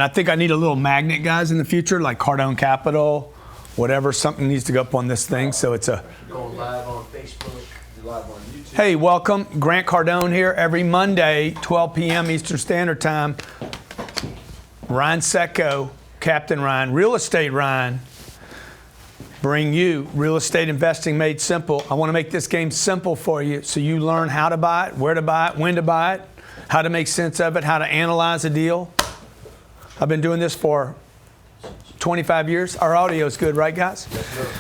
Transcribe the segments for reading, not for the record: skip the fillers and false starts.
I think I need a little magnet, guys, in the future, like Cardone Capital, whatever. Something needs to go up on this thing, so it's a... Going live on Facebook, live on YouTube. Hey, welcome. Grant Cardone here every Monday, 12 p.m. Eastern Standard Time. Ryan Secco, Captain Ryan, Real Estate Ryan, bring you real estate investing made simple. I want to make this game simple for you so you learn how to buy it, where to buy it, when to buy it, how to make sense of it, how to analyze a deal. I've been doing this for 25 years. Our audio is good, right, guys?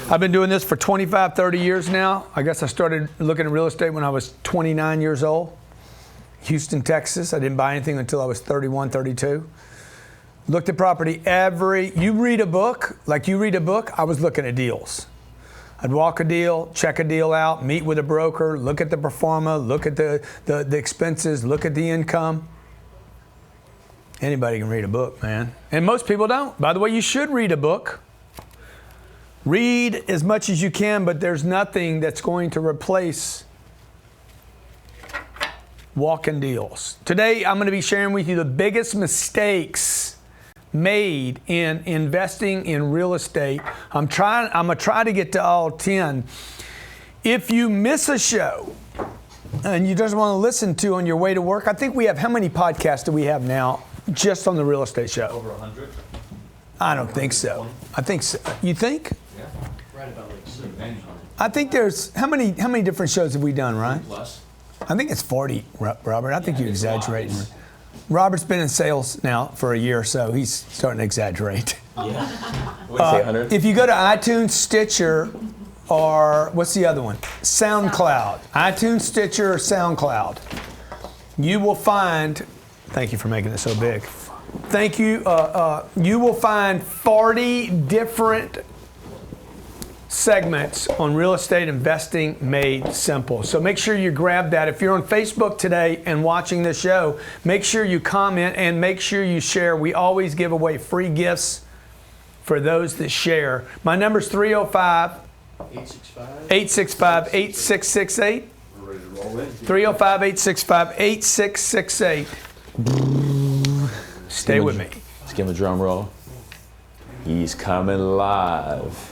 I've been doing this for 25, 30 years now. I guess I started looking at real estate when I was 29 years old. Houston, Texas. I didn't buy anything until I was 31, 32. Looked at property you read a book, I was looking at deals. I'd walk a deal, check a deal out, meet with a broker, look at the pro forma, look at the expenses, look at the income. Anybody can read a book, man. And most people don't. By the way, you should read a book. Read as much as you can, but there's nothing that's going to replace walking deals. Today, I'm going to be sharing with you the biggest mistakes made in investing in real estate. I'm going to try to get to all 10. If you miss a show and you just want to listen to on your way to work, I think we have, how many podcasts do we have now just on the real estate show? Over 100? I don't think so. I think so. You think? Yeah. Right about like 700. I think there's, how many different shows have we done, Ryan? Plus. I think it's 40, Robert. I think you're exaggerating. Robert's been in sales now for a year, so he's starting to exaggerate. Yeah. If you go to iTunes, Stitcher, or what's the other one? SoundCloud. iTunes, Stitcher, or SoundCloud. You will find, thank you for making it so big. Thank you. You will find 40 different segments on real estate investing made simple. So make sure you grab that. If you're on Facebook today and watching this show, make sure you comment and make sure you share. We always give away free gifts for those that share. My number's 305-865-8668. 305-865-8668. Stay with me. Let's give him a drum roll. He's coming live.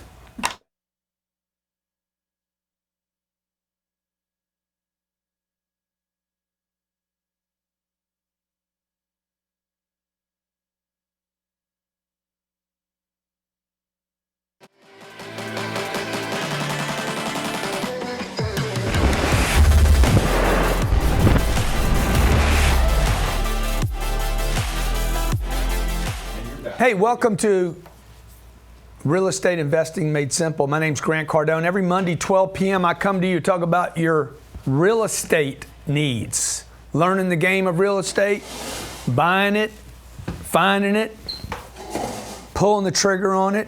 Hey, welcome to Real Estate Investing Made Simple. My name's Grant Cardone. Every Monday, 12 p.m., I come to you to talk about your real estate needs. Learning the game of real estate, buying it, finding it, pulling the trigger on it.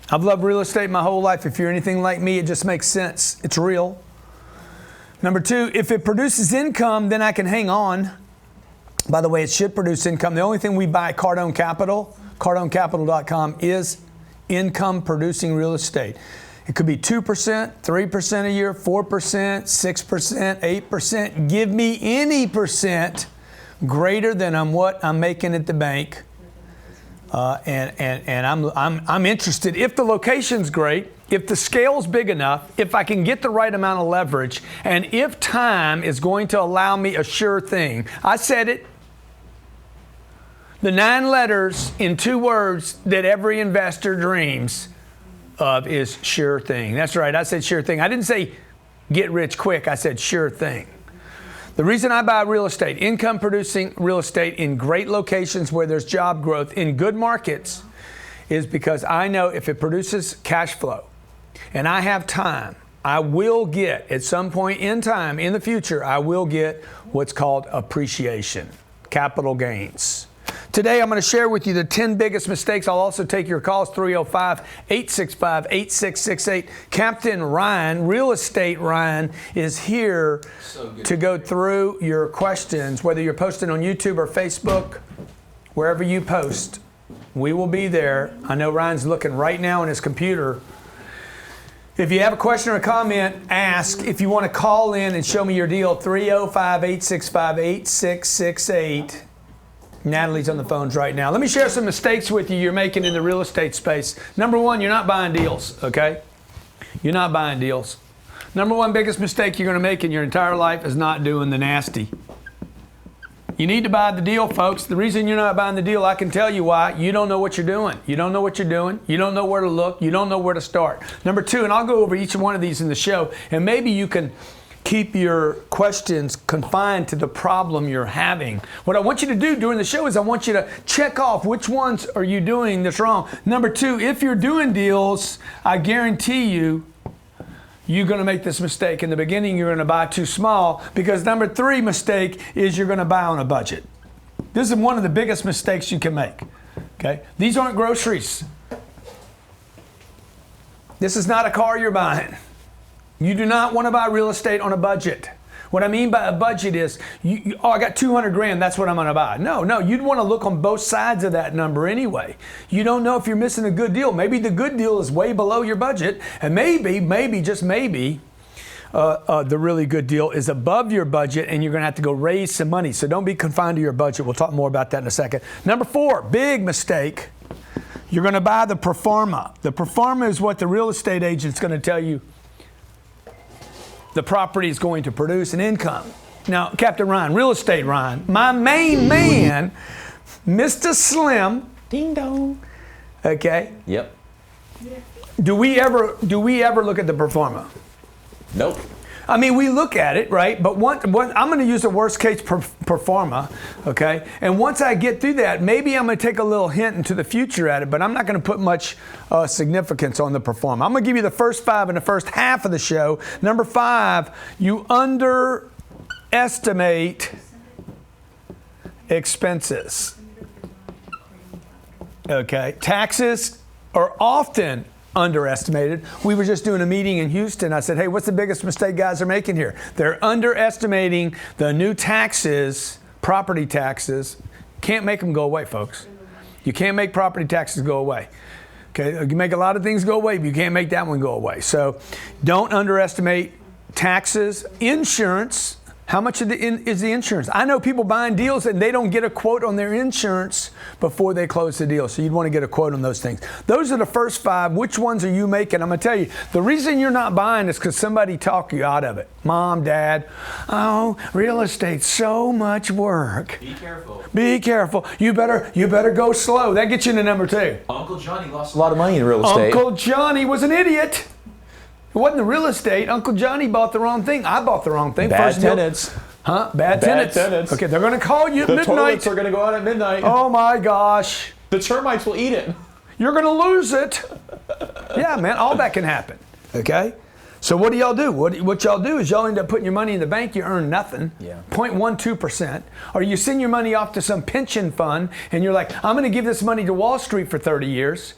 I've loved real estate my whole life. If you're anything like me, it just makes sense. It's real. Number two, if it produces income, then I can hang on. By the way, it should produce income. The only thing we buy at Cardone Capital, CardoneCapital.com, is income producing real estate. It could be 2%, 3% a year, 4%, 6%, 8%. Give me any percent greater than what I'm making at the bank. And I'm interested. If the location's great, if the scale's big enough, if I can get the right amount of leverage, and if time is going to allow me a sure thing. I said it. The 9 letters in 2 words that every investor dreams of is sure thing. That's right, I said sure thing. I didn't say get rich quick, I said sure thing. The reason I buy real estate, income producing real estate in great locations where there's job growth in good markets, is because I know if it produces cash flow and I have time, I will get, at some point in time, in the future, I will get what's called appreciation, capital gains. Today, I'm going to share with you the 10 biggest mistakes. I'll also take your calls, 305-865-8668. Captain Ryan, Real Estate Ryan, is here to go through your questions, whether you're posting on YouTube or Facebook, wherever you post. We will be there. I know Ryan's looking right now on his computer. If you have a question or a comment, ask. If you want to call in and show me your deal, 305-865-8668. Natalie's on the phones right now. Let me share some mistakes with you you're making in the real estate space. Number one, you're not buying deals, okay? You're not buying deals. Number one biggest mistake you're going to make in your entire life is not doing the nasty. You need to buy the deal, folks. The reason you're not buying the deal, I can tell you why. You don't know what you're doing. You don't know what you're doing. You don't know where to look. You don't know where to start. Number two, and I'll go over each one of these in the show, and maybe you can keep your questions confined to the problem you're having. What I want you to do during the show is I want you to check off which ones are you doing that's wrong. Number two, if you're doing deals, I guarantee you, you're going to make this mistake. In the beginning, you're going to buy too small, because number three mistake is you're going to buy on a budget. This is one of the biggest mistakes you can make. Okay? These aren't groceries. This is not a car you're buying. You do not want to buy real estate on a budget. What I mean by a budget is, oh, I got 200 grand, that's what I'm going to buy. No, you'd want to look on both sides of that number anyway. You don't know if you're missing a good deal. Maybe the good deal is way below your budget, and maybe, just maybe, the really good deal is above your budget, and you're going to have to go raise some money. So don't be confined to your budget. We'll talk more about that in a second. Number four, big mistake. You're going to buy the Pro Forma. The Pro Forma is what the real estate agent's going to tell you the property is going to produce an income. Now, Captain Ryan, real estate Ryan, my main man, Mr. Slim, ding dong. Okay. Yep. Do we ever look at the Pro Forma? Nope. I mean, we look at it, right? But I'm going to use the worst case Pro Forma, okay? And once I get through that, maybe I'm going to take a little hint into the future at it, but I'm not going to put much significance on the Pro Forma. I'm going to give you the first five in the first half of the show. Number five, you underestimate expenses. Okay? Taxes are often underestimated. We were just doing a meeting in Houston. I said, hey, what's the biggest mistake guys are making here? They're underestimating the new taxes, property taxes. Can't make them go away, folks. You can't make property taxes go away. Okay, you can make a lot of things go away, but you can't make that one go away. So don't underestimate taxes. Insurance. How much is the insurance? I know people buying deals and they don't get a quote on their insurance before they close the deal. So you'd want to get a quote on those things. Those are the first five. Which ones are you making? I'm going to tell you, the reason you're not buying is because somebody talked you out of it. Mom, dad, oh, real estate's so much work. Be careful. Be careful. You better go slow. That gets you to number two. Uncle Johnny lost a lot of money in real estate. Uncle Johnny was an idiot. It wasn't the real estate. Uncle Johnny bought the wrong thing. I bought the wrong thing. Bad tenants. Huh? Bad tenants. Okay, they're going to call you at midnight. The toilets are going to go out at midnight. Oh my gosh. The termites will eat it. You're going to lose it. Yeah, man, all that can happen. Okay? So what do y'all do? What y'all do is y'all end up putting your money in the bank, you earn nothing, 0.12%. Or you send your money off to some pension fund and you're like, I'm going to give this money to Wall Street for 30 years.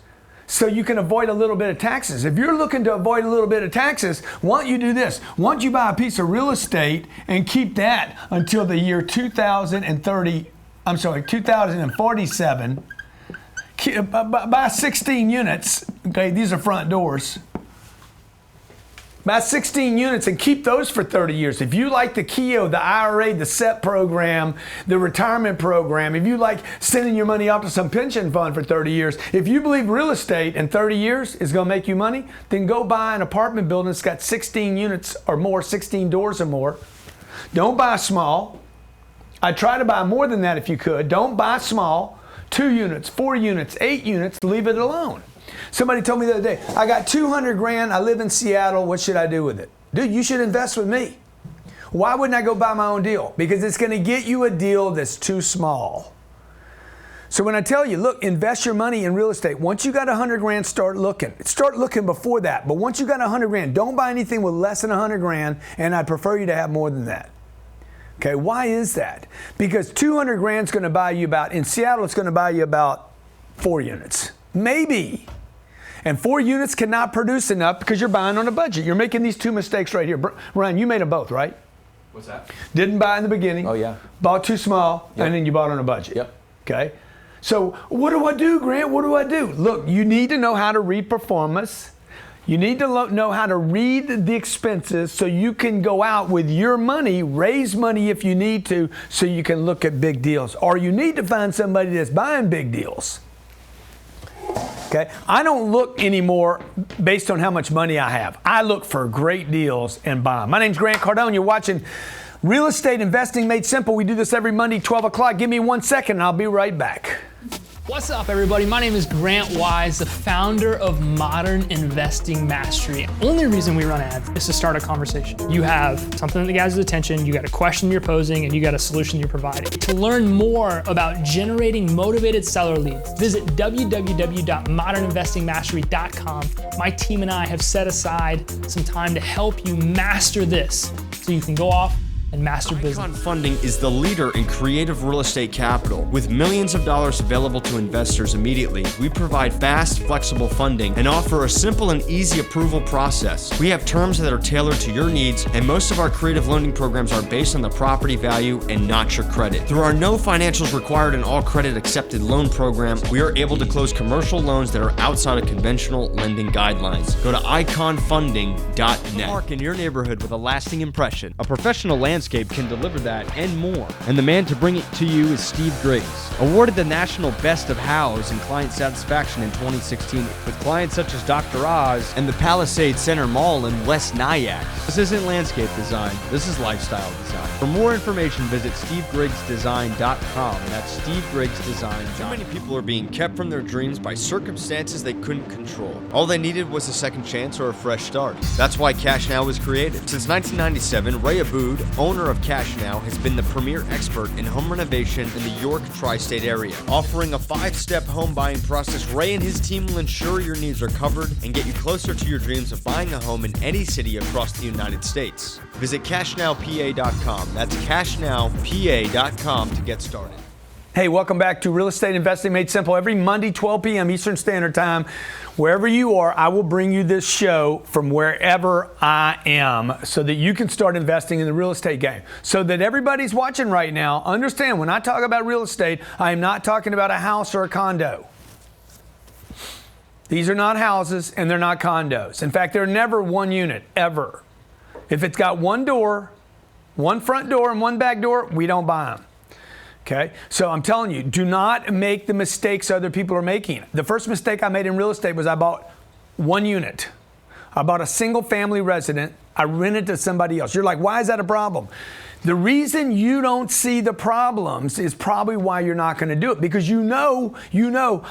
So you can avoid a little bit of taxes. If you're looking to avoid a little bit of taxes, why don't you do this? Why don't you buy a piece of real estate and keep that until the year 2047. Buy 16 units. Okay, these are front doors. Buy 16 units and keep those for 30 years. If you like the KEO, the IRA, the SEP program, the retirement program, if you like sending your money off to some pension fund for 30 years, if you believe real estate in 30 years is going to make you money, then go buy an apartment building that's got 16 units or more, 16 doors or more. Don't buy small. I'd try to buy more than that if you could. Don't buy small. 2 units, 4 units, 8 units, leave it alone. Somebody told me the other day, I got 200 grand, I live in Seattle, what should I do with it? Dude, you should invest with me. Why wouldn't I go buy my own deal? Because it's going to get you a deal that's too small. So when I tell you, look, invest your money in real estate. Once you got 100 grand, start looking. Start looking before that. But once you got 100 grand, don't buy anything with less than 100 grand, and I'd prefer you to have more than that. Okay, why is that? Because 200 grand is going to buy you in Seattle, it's going to buy you about 4 units. Maybe. And 4 units cannot produce enough because you're buying on a budget. You're making these 2 mistakes right here. Ryan, you made them both, right? What's that? Didn't buy in the beginning. Oh, yeah. Bought too small, and then you bought on a budget. Yep. Okay? So what do I do, Grant? What do I do? Look, you need to know how to read performance. You need to know how to read the expenses so you can go out with your money, raise money if you need to, so you can look at big deals. Or you need to find somebody that's buying big deals. Okay? I don't look anymore based on how much money I have. I look for great deals and buy them. My name's Grant Cardone. You're watching Real Estate Investing Made Simple. We do this every Monday, 12 o'clock. Give me 1 second and I'll be right back. What's up, everybody? My name is Grant Wise, the founder of Modern Investing Mastery. Only reason we run ads is to start a conversation. You have something that gathers attention, you got a question you're posing, and you got a solution you're providing. To learn more about generating motivated seller leads, visit www.moderninvestingmastery.com. My team and I have set aside some time to help you master this so you can go off and master business. Funding is the leader in creative real estate capital. With millions of dollars available to investors immediately, we provide fast, flexible funding and offer a simple and easy approval process. We have terms that are tailored to your needs, and most of our creative lending programs are based on the property value and not your credit. Through our no financials required and all credit accepted loan program, we are able to close commercial loans that are outside of conventional lending guidelines. Go to iconfunding.net. Mark in your neighborhood with a lasting impression. A professional landscape can deliver that and more. And the man to bring it to you is Steve Griggs. Awarded the National Best of Hows in Client Satisfaction in 2016 with clients such as Dr. Oz and the Palisades Center Mall in West Nyack. This isn't landscape design, this is lifestyle design. For more information, visit stevegriggsdesign.com. That's stevegriggsdesign.com. Too many people are being kept from their dreams by circumstances they couldn't control. All they needed was a second chance or a fresh start. That's why Cash Now was created. Since 1997, Ray Abood, owner of Cash Now, has been the premier expert in home renovation in the York tri-state area. Offering a 5-step home buying process, Ray and his team will ensure your needs are covered and get you closer to your dreams of buying a home in any city across the United States. Visit cashnowpa.com. That's cashnowpa.com to get started. Hey, welcome back to Real Estate Investing Made Simple. Every Monday, 12 p.m. Eastern Standard Time. Wherever you are, I will bring you this show from wherever I am so that you can start investing in the real estate game. So that everybody's watching right now, understand when I talk about real estate, I am not talking about a house or a condo. These are not houses and they're not condos. In fact, they're never one unit, ever. If it's got one door, one front door and one back door, we don't buy them. Okay, so I'm telling you, do not make the mistakes other people are making. The first mistake I made in real estate was I bought one unit. I bought a single family resident. I rented to somebody else. You're like, why is that a problem? The reason you don't see the problems is probably why you're not going to do it, because you know,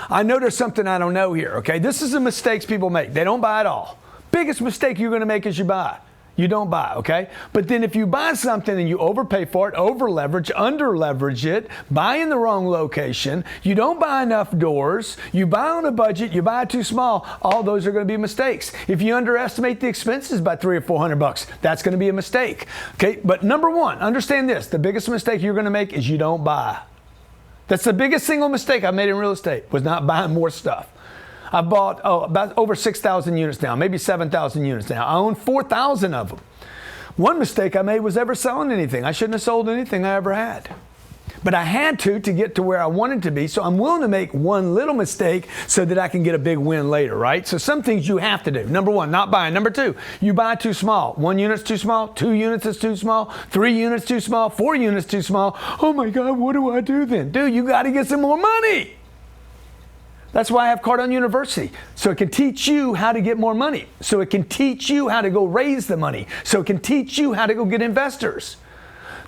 I know there's something I don't know here, okay? This is the mistakes people make. They don't buy at all. Biggest mistake you're going to make is you buy. You don't buy, okay? But then if you buy something and you overpay for it, over-leverage, under-leverage it, buy in the wrong location, you don't buy enough doors, you buy on a budget, you buy too small, all those are going to be mistakes. If you underestimate the expenses by $300 or $400, that's going to be a mistake, okay? But number one, understand this, the biggest mistake you're going to make is you don't buy. That's the biggest single mistake I made in real estate, was not buying more stuff. I bought about over 6,000 units now, maybe 7,000 units now. I own 4,000 of them. One mistake I made was ever selling anything. I shouldn't have sold anything I ever had. But I had to get to where I wanted to be, so I'm willing to make one little mistake so that I can get a big win later, right? So some things you have to do. Number one, not buying. Number two, you buy too small. 1 unit's too small, 2 units is too small, 3 units too small, 4 units too small. Oh my God, what do I do then? Dude, you got to get some more money. That's why I have Cardone University, so it can teach you how to get more money, so it can teach you how to go raise the money, so it can teach you how to go get investors.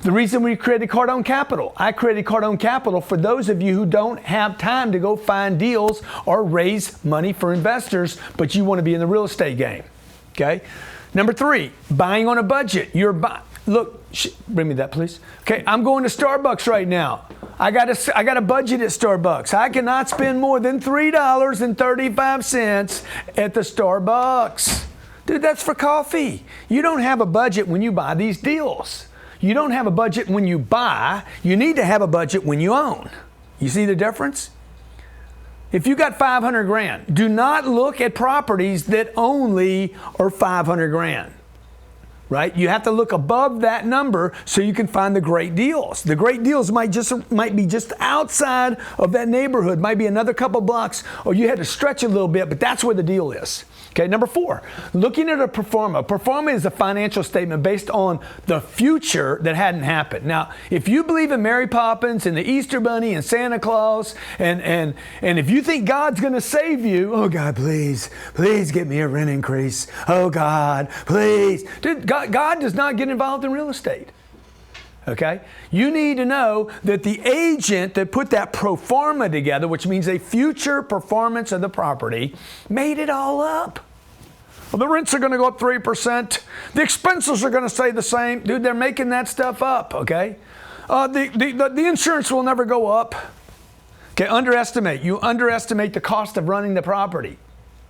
The reason we created Cardone Capital, I created Cardone Capital for those of you who don't have time to go find deals or raise money for investors, but you want to be in the real estate game, okay? Number 3, buying on a budget. Look, bring me that, please. Okay, I'm going to Starbucks right now. I got a budget at Starbucks. I cannot spend more than $3.35 at the Starbucks. Dude, that's for coffee. You don't have a budget when you buy these deals. You don't have a budget when you buy. You need to have a budget when you own. You see the difference? If you got 500 grand, do not look at properties that only are 500 grand. Right? You have to look above that number so you can find the great deals. The great deals might be just outside of that neighborhood, might be another couple blocks, or you had to stretch a little bit, but that's where the deal is. Okay, number 4, looking at a pro forma. Pro forma is a financial statement based on the future that hadn't happened. Now, if you believe in Mary Poppins and the Easter Bunny and Santa Claus, and if you think God's going to save you, oh God, please get me a rent increase. Oh God, please. Dude, God does not get involved in real estate. Okay? You need to know that the agent that put that pro forma together, which means a future performance of the property, made it all up. Well, the rents are going to go up 3%. The expenses are going to stay the same. Dude, they're making that stuff up, okay? The insurance will never go up. Okay, you underestimate the cost of running the property,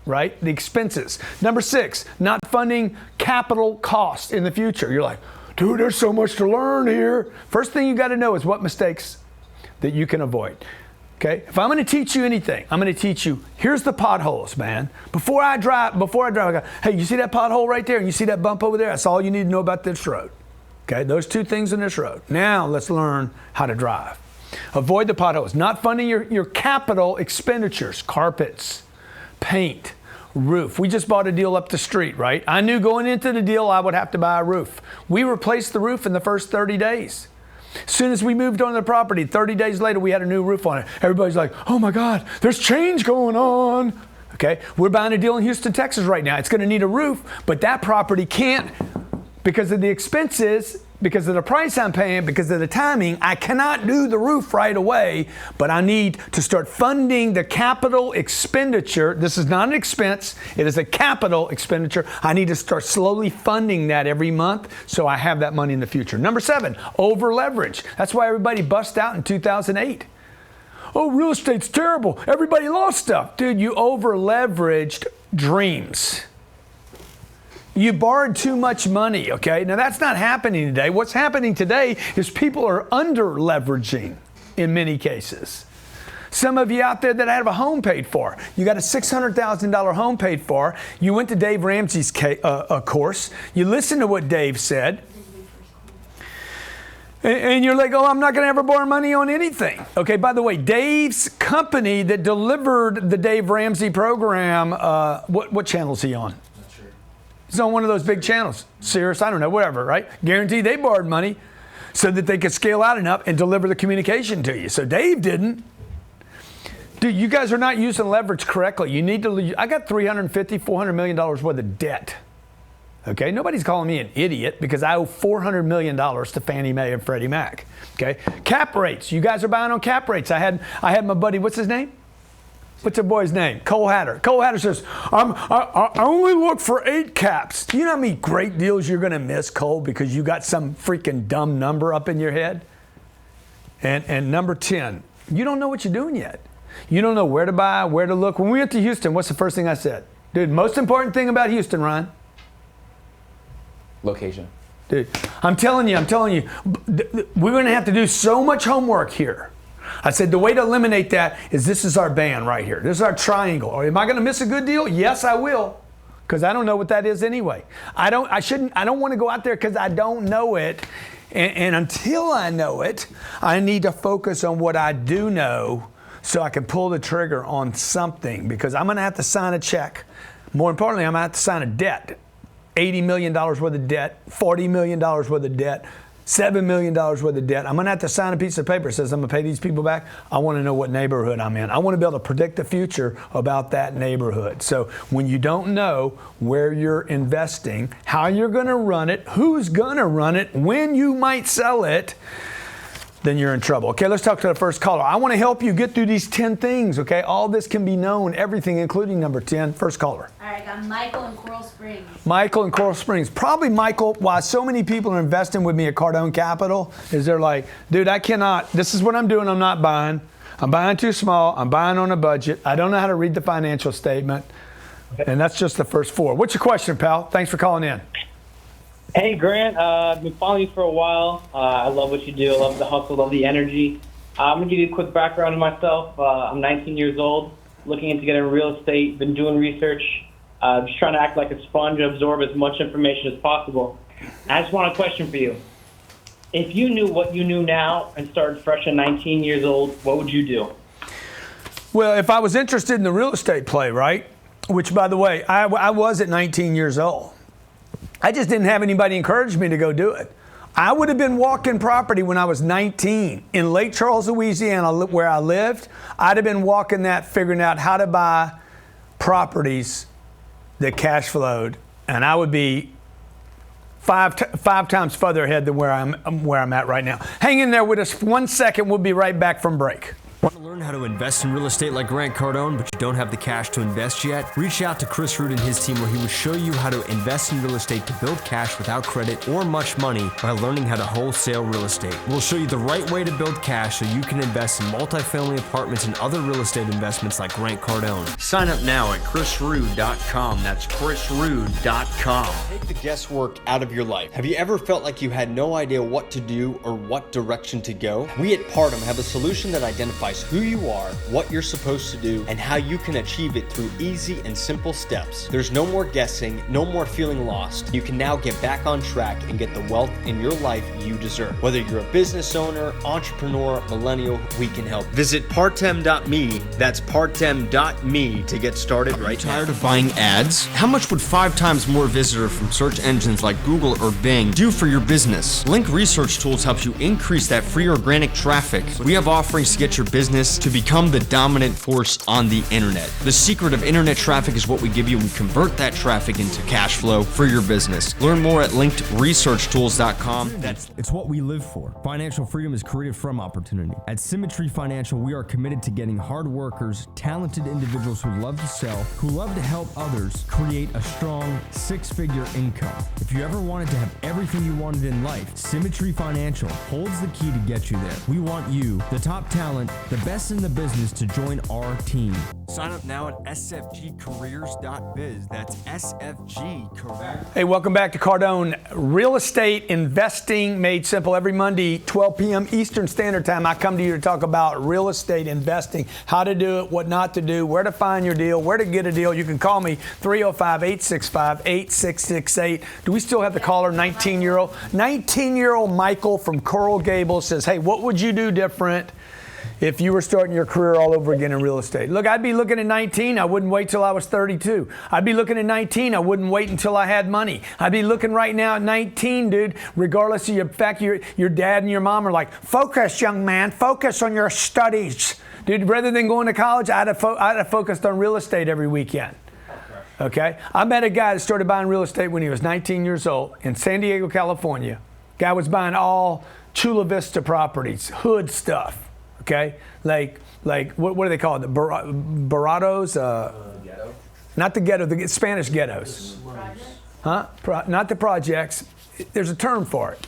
right? The expenses. Number 6, not funding capital cost in the future. You're like, dude, there's so much to learn here. First thing you got to know is what mistakes that you can avoid. Okay? If I'm going to teach you anything, I'm going to teach you, here's the potholes, man. Before I drive, I go, hey, you see that pothole right there? And you see that bump over there? That's all you need to know about this road. Okay? Those 2 things in this road. Now let's learn how to drive. Avoid the potholes. Not funding your capital expenditures, carpets, paint, roof. We just bought a deal up the street, right? I knew going into the deal I would have to buy a roof. We replaced the roof in the first 30 days. As soon as we moved on the property, 30 days later, we had a new roof on it. Everybody's like, oh my God, there's change going on. Okay, we're buying a deal in Houston, Texas right now. It's going to need a roof, but that property can't, because of the expenses, because of the price I'm paying, because of the timing, I cannot do the roof right away, but I need to start funding the capital expenditure. This is not an expense. It is a capital expenditure. I need to start slowly funding that every month so I have that money in the future. Number 7, over leverage. That's why everybody bust out in 2008. Oh, real estate's terrible. Everybody lost stuff. Dude, you over leveraged dreams. You borrowed too much money, okay? Now that's not happening today. What's happening today is people are under leveraging in many cases. Some of you out there that have a home paid for. You got a $600,000 home paid for. You went to Dave Ramsey's course. You listened to what Dave said. And you're like, oh, I'm not going to ever borrow money on anything. Okay, by the way, Dave's company that delivered the Dave Ramsey program, what channel is he on? It's on one of those big channels. Sirius, I don't know, whatever, right? Guarantee they borrowed money so that they could scale out enough and deliver the communication to you. So Dave didn't. Dude, you guys are not using leverage correctly. You need to, I got $350, $400 million worth of debt. Okay, nobody's calling me an idiot because I owe $400 million to Fannie Mae and Freddie Mac. Okay, cap rates. You guys are buying on cap rates. I had my buddy, what's his name? What's the boy's name? Cole Hatter. Cole Hatter says, I only look for 8 caps. Do you know how many great deals you're going to miss, Cole, because you got some freaking dumb number up in your head? And number 10, you don't know what you're doing yet. You don't know where to buy, where to look. When we went to Houston, what's the first thing I said? Dude, most important thing about Houston, Ryan? Location. Dude, I'm telling you, we're going to have to do so much homework here. I said the way to eliminate that is this is our band right here. This is our triangle. Or am I going to miss a good deal? Yes, I will, because I don't know what that is anyway. I don't want to go out there because I don't know it. And until I know it, I need to focus on what I do know so I can pull the trigger on something, because I'm going to have to sign a check. More importantly, I'm going to have to sign a debt. $80 million worth of debt, $40 million worth of debt, $7 million worth of debt. I'm going to have to sign a piece of paper that says I'm going to pay these people back. I want to know what neighborhood I'm in. I want to be able to predict the future about that neighborhood. So when you don't know where you're investing, how you're going to run it, who's going to run it, when you might sell it, then you're in trouble. Okay, let's talk to the first caller. I want to help you get through these 10 things, okay? All this can be known, everything, including number 10. First caller. All right, I got Michael in Coral Springs. Michael in Coral Springs. Probably Michael, why so many people are investing with me at Cardone Capital is they're like, dude, I cannot, this is what I'm doing, I'm not buying. I'm buying too small, I'm buying on a budget. I don't know how to read the financial statement. And that's just the first 4. What's your question, pal? Thanks for calling in. Hey, Grant. I've been following you for a while. I love what you do. I love the hustle, love the energy. I'm going to give you a quick background on myself. I'm 19 years old, looking into getting real estate, been doing research, just trying to act like a sponge, absorb as much information as possible. I just want a question for you. If you knew what you knew now and started fresh at 19 years old, what would you do? Well, if I was interested in the real estate play, right, which, by the way, I was at 19 years old. I just didn't have anybody encourage me to go do it. I would have been walking property when I was 19 in Lake Charles, Louisiana, where I lived. I'd have been walking that, figuring out how to buy properties that cash flowed, and I would be five times further ahead than where I'm at right now. Hang in there with us 1 second. We'll be right back from break. Want to learn how to invest in real estate like Grant Cardone, but you don't have the cash to invest yet? Reach out to Chris Root and his team, where he will show you how to invest in real estate to build cash without credit or much money by learning how to wholesale real estate. We'll show you the right way to build cash so you can invest in multifamily apartments and other real estate investments like Grant Cardone. Sign up now at chrisrood.com. That's chrisrood.com. Take the guesswork out of your life. Have you ever felt like you had no idea what to do or what direction to go? We at Pardone have a solution that identifies who you are, what you're supposed to do, and how you can achieve it through easy and simple steps. There's no more guessing, no more feeling lost. You can now get back on track and get the wealth in your life you deserve. Whether you're a business owner, entrepreneur, millennial, we can help. Visit partem.me, that's partem.me, to get started right now. Tired of buying ads? How much would 5 times more visitor from search engines like Google or Bing do for your business? Link Research Tools helps you increase that free organic traffic. We have offerings to get your business to become the dominant force on the internet. The secret of internet traffic is what we give you, and we convert that traffic into cash flow for your business. Learn more at linkedresearchtools.com. It's what we live for. Financial freedom is created from opportunity. At SYMMETRY Financial, we are committed to getting hard workers, talented individuals who love to sell, who love to help others create a strong 6-figure income. If you ever wanted to have everything you wanted in life, SYMMETRY Financial holds the key to get you there. We want you, the top talent, the best in the business, to join our team. Sign up now at sfgcareers.biz. That's SFG Careers. Hey, welcome back to Cardone. Real estate investing made simple. Every Monday, 12 p.m. Eastern Standard Time, I come to you to talk about real estate investing, how to do it, what not to do, where to find your deal, where to get a deal. You can call me 305-865-8668. Do we still have the caller, 19-year-old? 19-year-old Michael from Coral Gables says, hey, what would you do different if you were starting your career all over again in real estate? Look, I'd be looking at 19. I wouldn't wait till I was 32. I'd be looking at 19. I wouldn't wait until I had money. I'd be looking right now at 19, dude, regardless of your fact, your dad and your mom are like, focus, young man, focus on your studies. Dude, rather than going to college, I'd have focused on real estate every weekend. Okay? I met a guy that started buying real estate when he was 19 years old in San Diego, California. Guy was buying all Chula Vista properties, hood stuff. Okay, like what do they call it? The Baratos? Ghetto? Not the ghetto, the Spanish ghettos. Huh? Not the projects. There's a term for it.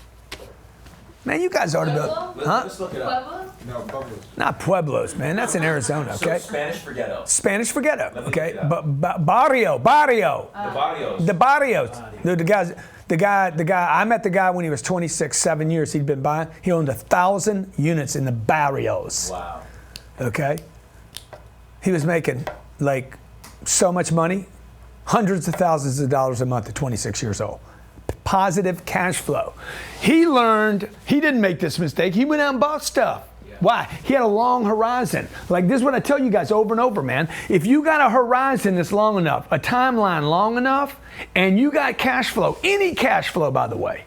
Man, you guys ought to know. Huh? Let's look it up. No, Pueblos. Not Pueblos, man. That's in Arizona. Okay. So Spanish for ghetto. Spanish for ghetto. Let me Okay. look it up. Barrio. The barrios. The barrios. The guy, I met the guy when he was 26, 7 years he'd been buying. He owned 1,000 units in the barrios. Wow. Okay? He was making like so much money, hundreds of thousands of dollars a month at 26 years old. Positive cash flow. He learned, he didn't make this mistake. He went out and bought stuff. Why? He had a long horizon. Like this is what I tell you guys over and over, man. If you got a horizon that's long enough, a timeline long enough, and you got cash flow, any cash flow, by the way,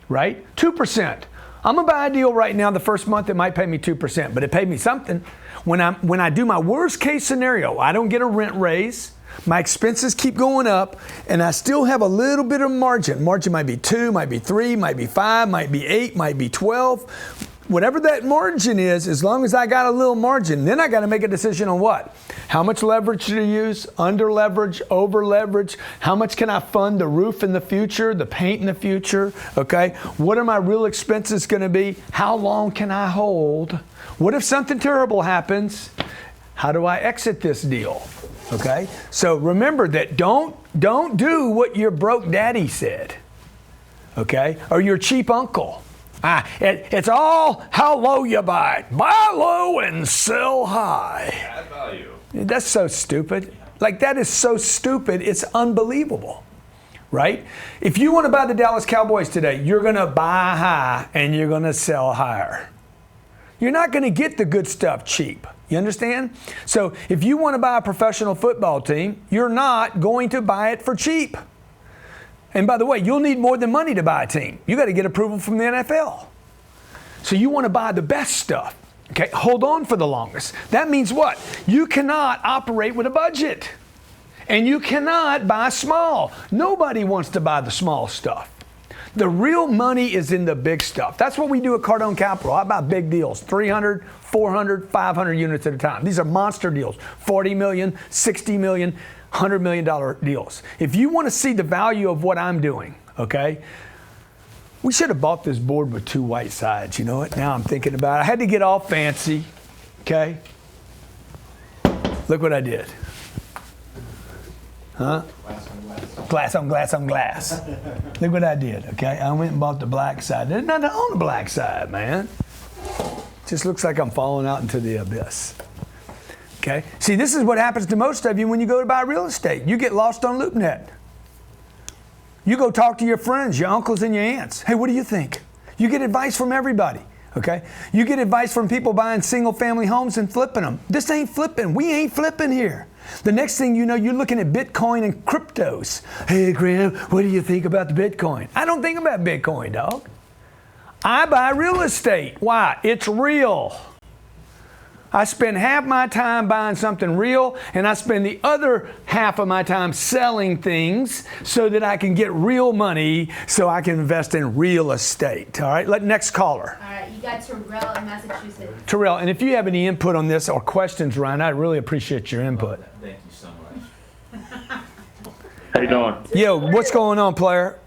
right? 2%. I'm gonna buy a deal right now. The first month it might pay me 2%, but it paid me something. When I do my worst case scenario, I don't get a rent raise. My expenses keep going up, and I still have a little bit of margin. Margin might be 2, might be 3, might be 5, might be 8, might be 12. Whatever that margin is, as long as I got a little margin, then I got to make a decision on what? How much leverage to use, under leverage, over leverage? How much can I fund the roof in the future, the paint in the future? Okay. What are my real expenses going to be? How long can I hold? What if something terrible happens? How do I exit this deal? Okay. So remember that don't do what your broke daddy said. Okay. Or your cheap uncle. It's all how low you buy it. Buy low and sell high. Add value. That's so stupid. Like, that is so stupid, it's unbelievable, right? If you want to buy the Dallas Cowboys today, you're going to buy high and you're going to sell higher. You're not going to get the good stuff cheap. You understand? So if you want to buy a professional football team, you're not going to buy it for cheap. And by the way, you'll need more than money to buy a team. You got to get approval from the NFL. So you want to buy the best stuff. Okay, hold on for the longest. That means what? You cannot operate with a budget. And you cannot buy small. Nobody wants to buy the small stuff. The real money is in the big stuff. That's what we do at Cardone Capital. I buy big deals, 300, 400, 500 units at a time. These are monster deals, 40 million, 60 million, $100 million deals. If you want to see the value of what I'm doing, okay, we should have bought this board with 2 white sides. You know what? Now I'm thinking about it. I had to get all fancy, okay? Look what I did. Huh? Glass on glass on glass. Look what I did, okay? I went and bought the black side. There's nothing on the black side, man. Just looks like I'm falling out into the abyss. Okay? See, this is what happens to most of you when you go to buy real estate. You get lost on LoopNet. You go talk to your friends, your uncles and your aunts. Hey, what do you think? You get advice from everybody, okay? You get advice from people buying single-family homes and flipping them. This ain't flipping. We ain't flipping here. The next thing you know, you're looking at Bitcoin and cryptos. Hey, Graham, what do you think about the Bitcoin? I don't think about Bitcoin, dog. I buy real estate. Why? It's real. I spend half my time buying something real, and I spend the other half of my time selling things so that I can get real money so I can invest in real estate. All right, next caller. All right, you got Terrell in Massachusetts. Terrell, and if you have any input on this or questions, Ryan, I'd really appreciate your input. Thank you so much. How you doing? Yo, what's going on, player?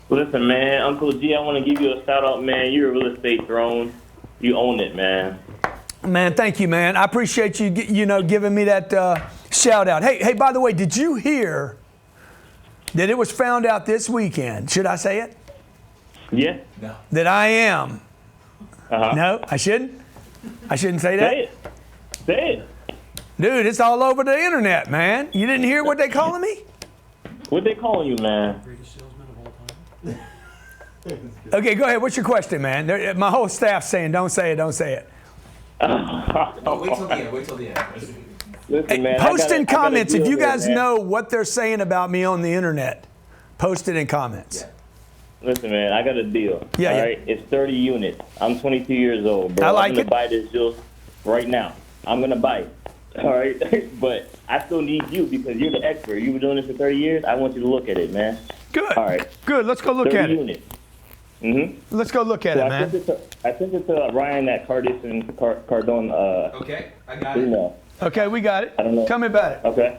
Listen, man, Uncle G, I want to give you a shout out, man. You're a real estate throne. You own it, man. Man, thank you, man. I appreciate you, giving me that shout out. Hey, by the way, did you hear that it was found out this weekend? Should I say it? Yeah. No. That I am. Uh-huh. No, I shouldn't. I shouldn't say that. Say it. Say it. Dude, it's all over the internet, man. You didn't hear what they calling me? What they calling you, man? Okay, go ahead. What's your question, man? My whole staff's saying, don't say it, don't say it. Oh, wait till the end. Wait till the end. Listen, man, Post in comments if you guys man. know what they're saying about me on the internet. Post it in comments. Yeah. Listen, man, I got a deal. Yeah, all yeah. right? It's 30 units. I'm 22 years old, bro. I like I'm going it. to buy this deal right now. I'm going to buy it. All right? But I still need you because you're the expert. You've been doing this for 30 years. I want you to look at it, man. Good. All right. Good. Let's go look 30 at it. units. Mm-hmm. Let's go look at So it, man. I sent it to Ryan at Cardone. Okay, I got it. Email. Okay, we got it. I don't know. Tell me about it. Okay.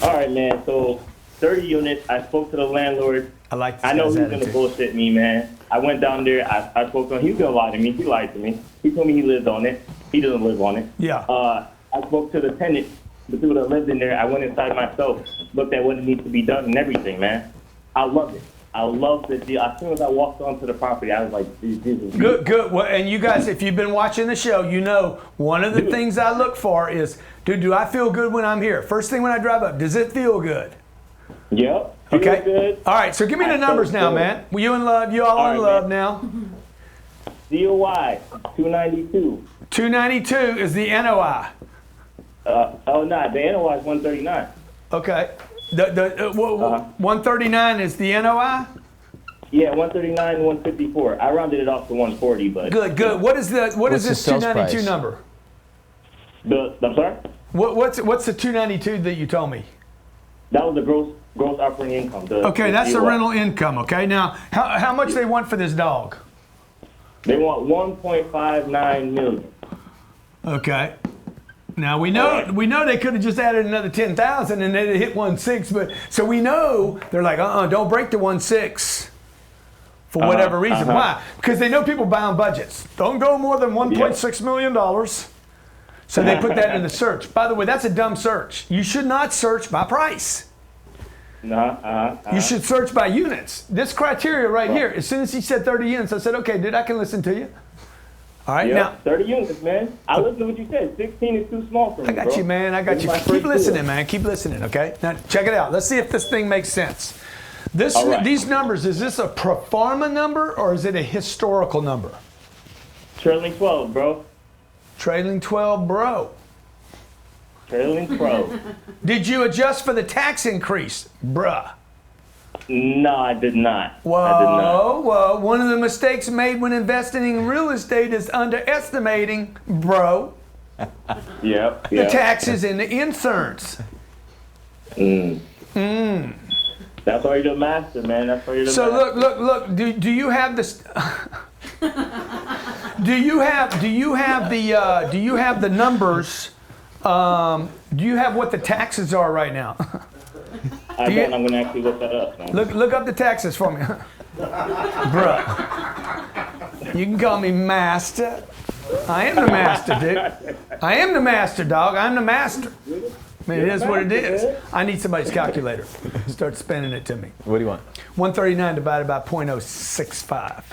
All right, man. So 30 units. I spoke to the landlord. I like this I know guy's he's gonna attitude. bullshit me, man. I went down there. I spoke to him. He was gonna lie to me. He lied to me. He told me he lived on it. He doesn't live on it. Yeah. I spoke to the tenant, the people that lived in there. I went inside myself, looked at what needs to be done and everything, man. I love it. I love the deal. As soon as I walked onto the property, I was like, this is Good, good. Well, and you guys, if you've been watching the show, you know one of the things I look for is, do I feel good when I'm here? First thing when I drive up, does it feel good? Yep. Okay. Good. All right, so give me the numbers now, man. Well, you in love? You all in right, love man. now? COI 292. 292 is the NOI. Oh, no, the NOI is 139. Okay. 139 is the NOI? Yeah, 139 and 154. I rounded it off to 140, but Good, good. What is What's this the sales 292 price? number? I'm sorry. What's the 292 that you told me? That was the gross operating income. Okay, that's the COI. rental income. Okay, now how much they want for this dog? They want 1.59 million. Okay. Now we know they could have just added another 10,000 and they'd hit 1.6, but so we know they're like, don't break the 1.6 for whatever reason. Why? Because they know people buy on budgets. Don't go more than $1.6 million. So they put that in the search. By the way, that's a dumb search. You should not search by price. You should search by units. This criteria right here, as soon as he said 30 units, I said, okay, dude, I can listen to you. All right, now 30 units, man. I listened to what you said. 16 is too small for me, I got bro. you, man. I got This you. is my Keep first listening, deal. man. Keep listening, okay? Now, check it out. Let's see if this thing makes sense. All right. These numbers, is this a pro forma number or is it a historical number? Trailing 12, bro. Trailing 12, bro. Trailing 12. Did you adjust for the tax increase, bruh? No, I did not. Whoa, I did not. whoa. One of the mistakes made when investing in real estate is underestimating, bro, Yep. the taxes and the insurance. That's why you're the master, man. That's why you're the So master. look. Do you have this? Do you have the numbers? Do you have what the taxes are right now? I don't. I'm gonna actually look that up, man. Look up the taxes for me, bruh. You can call me master. I am the master, dude. I am the master, dog. I'm the master. I mean, it is what it is. I need somebody's calculator. Start spinning it to me. What do you want? 139 divided by 0.065.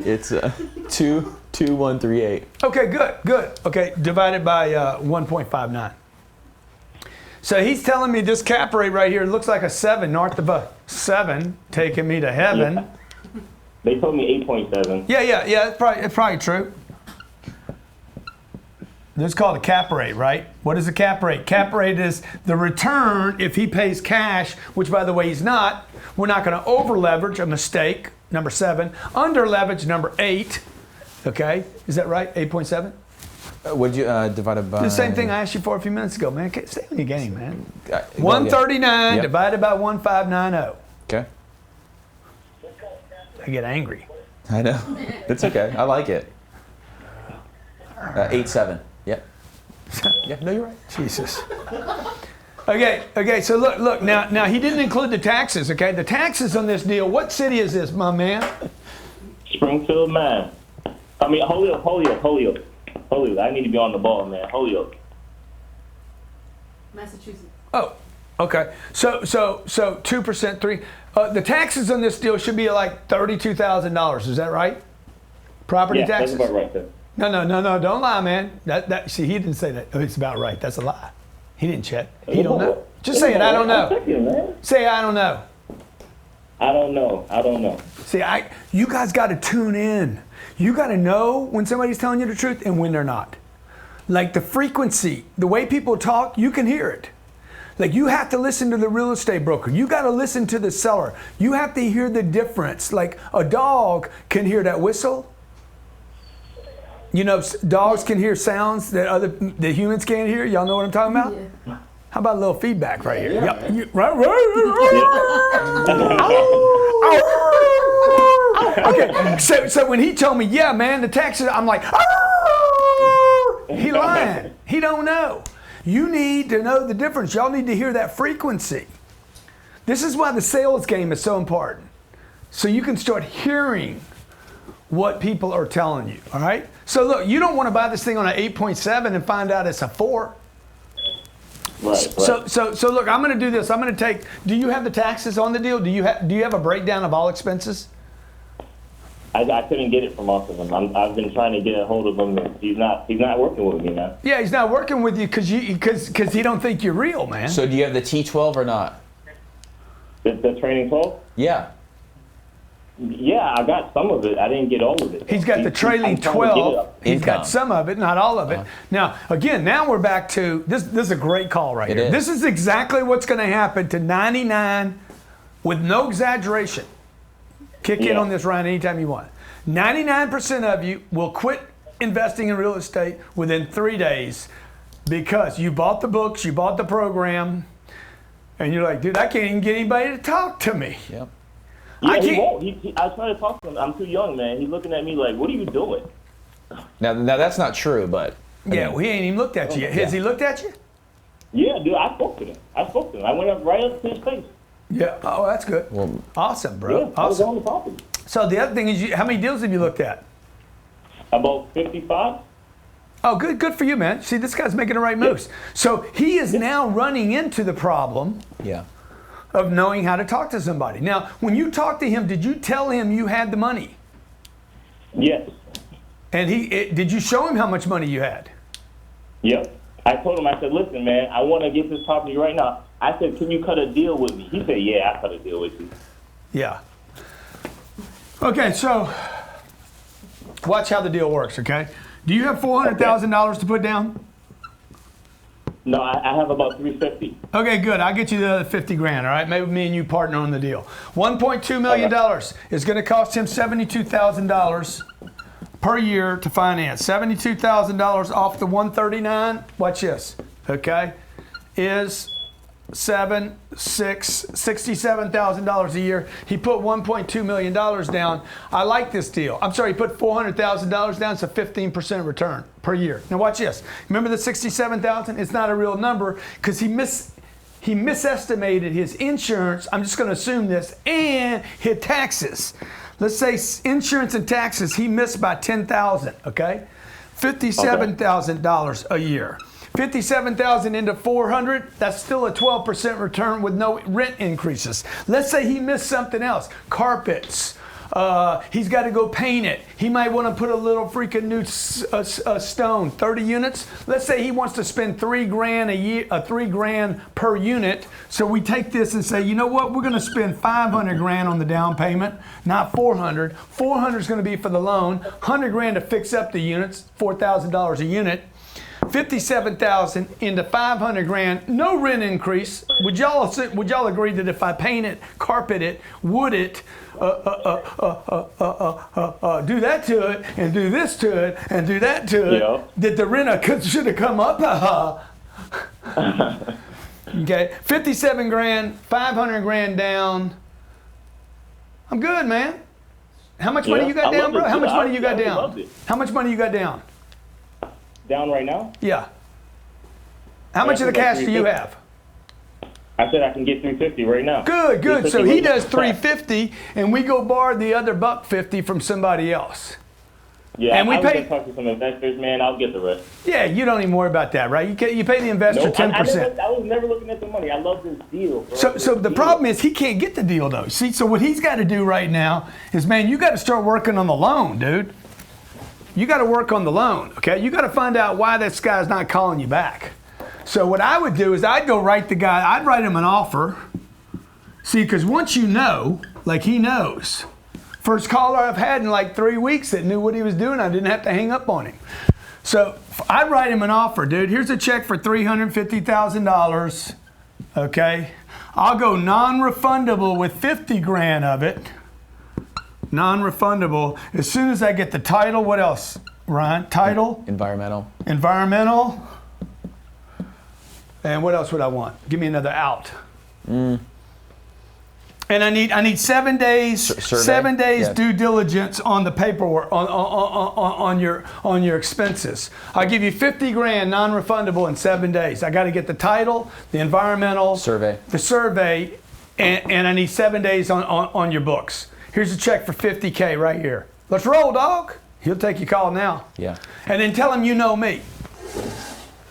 It's 22138. Okay, good. Okay, divided by 1.59. So he's telling me this cap rate right here looks like a 7, north of a 7, taking me to heaven. Yeah. They told me 8.7. Yeah, it's probably true. This is called a cap rate, right? What is a cap rate? Cap rate is the return if he pays cash, which by the way he's not. We're not going to over leverage, a mistake, number 7. Under leverage, number 8. Okay, is that right? 8.7? What'd you divide it by? The same thing I asked you for a few minutes ago, man. Stay on your game, man. Well, 139 Yep. divided by 1590. Okay. I get angry. I know. It's okay. I like it. 8.7. Yep. Yeah. No, you're right. Jesus. Okay. So look. Now he didn't include the taxes. Okay, the taxes on this deal. What city is this, my man? Springfield, man. I mean, Holyoke. I need to be on the ball, man. Holyoke. Massachusetts. Oh, okay. So 2%, 3. The taxes on this deal should be like $32,000. Is that right? Property Yeah, taxes. that's about right, sir. No. Don't lie, man. See, he didn't say that. Oh, it's about right. That's a lie. He didn't check. He don't know. Just say it. I don't know. Say I don't know. I don't know. See, you guys got to tune in. You got to know when somebody's telling you the truth and when they're not. Like the frequency, the way people talk, you can hear it. Like you have to listen to the real estate broker. You got to listen to the seller. You have to hear the difference. Like a dog can hear that whistle. You know, dogs can hear sounds that the humans can't hear. Y'all know what I'm talking about? Yeah. How about a little feedback right here? Yeah. Okay, so when he told me, yeah, man, the taxes, I'm like, he lying. He don't know. You need to know the difference. Y'all need to hear that frequency. This is why the sales game is so important. So you can start hearing what people are telling you, all right? So look, you don't want to buy this thing on an 8.7 and find out it's a 4. Right. So look, I'm going to do this. I'm going to take. Do you have the taxes on the deal? Do you have a breakdown of all expenses? I couldn't get it from off of him. I've been trying to get a hold of him. And he's not working with me, man. Yeah, he's not working with you because he don't think you're real, man. So do you have the T12 or not? The training 12? Yeah. Yeah, I got some of it. I didn't get all of it. He's got the trailing 12. He's Income. got some of it, not all of it. Now we're back to this. This is a great call right here. is. This is exactly what's going to happen to 99, with no exaggeration. Kick in on this, Ryan, anytime you want. 99% of you will quit investing in real estate within 3 days because you bought the books, you bought the program, and you're like, dude, I can't even get anybody to talk to me. Yep. Yeah, he won't. I was trying to talk to him. I'm too young, man. He's looking at me like, what are you doing? Now that's not true, but Yeah, well, he ain't even looked at you yet. Has he looked at you? Yeah, dude, I spoke to him. I went up right up to his face. Yeah. Oh, that's good. Well, Awesome, bro. Yeah, I was Awesome. on the property. So the other thing is, how many deals have you looked at? About 55? Oh, good for you, man. See, this guy's making the right moves. So he is now running into the problem yeah. of knowing how to talk to somebody. Now, when you talked to him, did you tell him you had the money? Yes. And did you show him how much money you had? Yep. I told him, I said, listen, man, I want to get this property right now. I said, can you cut a deal with me? He said, yeah, I'll cut a deal with you. Yeah. Okay, so watch how the deal works, okay? Do you have $400,000 to put down? No, I have about 350. Okay, good. I'll get you the other 50 grand, all right? Maybe me and you partner on the deal. $1.2 million is going to cost him $72,000 per year to finance. $72,000 off the 139, watch this, okay, is $67,000 a year. He put $1.2 million down. I like this deal. I'm sorry, he put $400,000 down. It's a 15% return per year. Now watch this. Remember the $67,000? It's not a real number because he misestimated his insurance. I'm just going to assume this, and his taxes. Let's say insurance and taxes, he missed by $10,000, okay? $57,000 a year. 57,000 into 400, that's still a 12% return with no rent increases. Let's say he missed something else, carpets. He's got to go paint it. He might want to put a little freaking new stone, 30 units. Let's say he wants to spend $3,000 a year, $3,000 per unit. So we take this and say, you know what? We're going to spend $500,000 on the down payment, not $400. $400 is going to be for the loan. $100,000 to fix up the units, $4,000 a unit. 57,000 into 500,000, no rent increase. Would y'all agree that if I paint it, carpet it, wood it, do that to it, and do this to it, and do that to it, that the rent should have come up? Okay, 57,000, 500,000 down. I'm good, man. How much money you got down, bro? How much money you got down? How much money you got down? Down right now? Yeah. How much of the cash do you have? I said I can get 350 right now. Good, good. So he does 350, and we go borrow the other $150 from somebody else. Yeah, and we I was pay. gonna talk to some investors, man. I'll get the rest. Yeah, you don't even worry about that, right? You pay the investor 10%. I was never looking at the money. I love this deal, bro. So the problem is he can't get the deal though. See, so what he's got to do right now is, man, you got to start working on the loan, dude. You got to work on the loan, okay? You got to find out why this guy's not calling you back. So what I would do is I'd go write the guy, I'd write him an offer. See, because once you know, like he knows. First caller I've had in like 3 weeks that knew what he was doing. I didn't have to hang up on him. So I'd write him an offer, dude. Here's a check for $350,000, okay? I'll go non-refundable with 50 grand of it. Non-refundable. As soon as I get the title, what else, Ryan? Title? Environmental. Environmental. And what else would I want? Give me another out. And I need 7 days. Survey? 7 days Yeah. due diligence on the paperwork on your expenses. I'll give you 50 grand non-refundable in 7 days. I got to get the title, the environmental, the survey, and I need 7 days on your books. Here's a check for 50K right here. Let's roll, dog. He'll take your call now. Yeah. And then tell him you know me.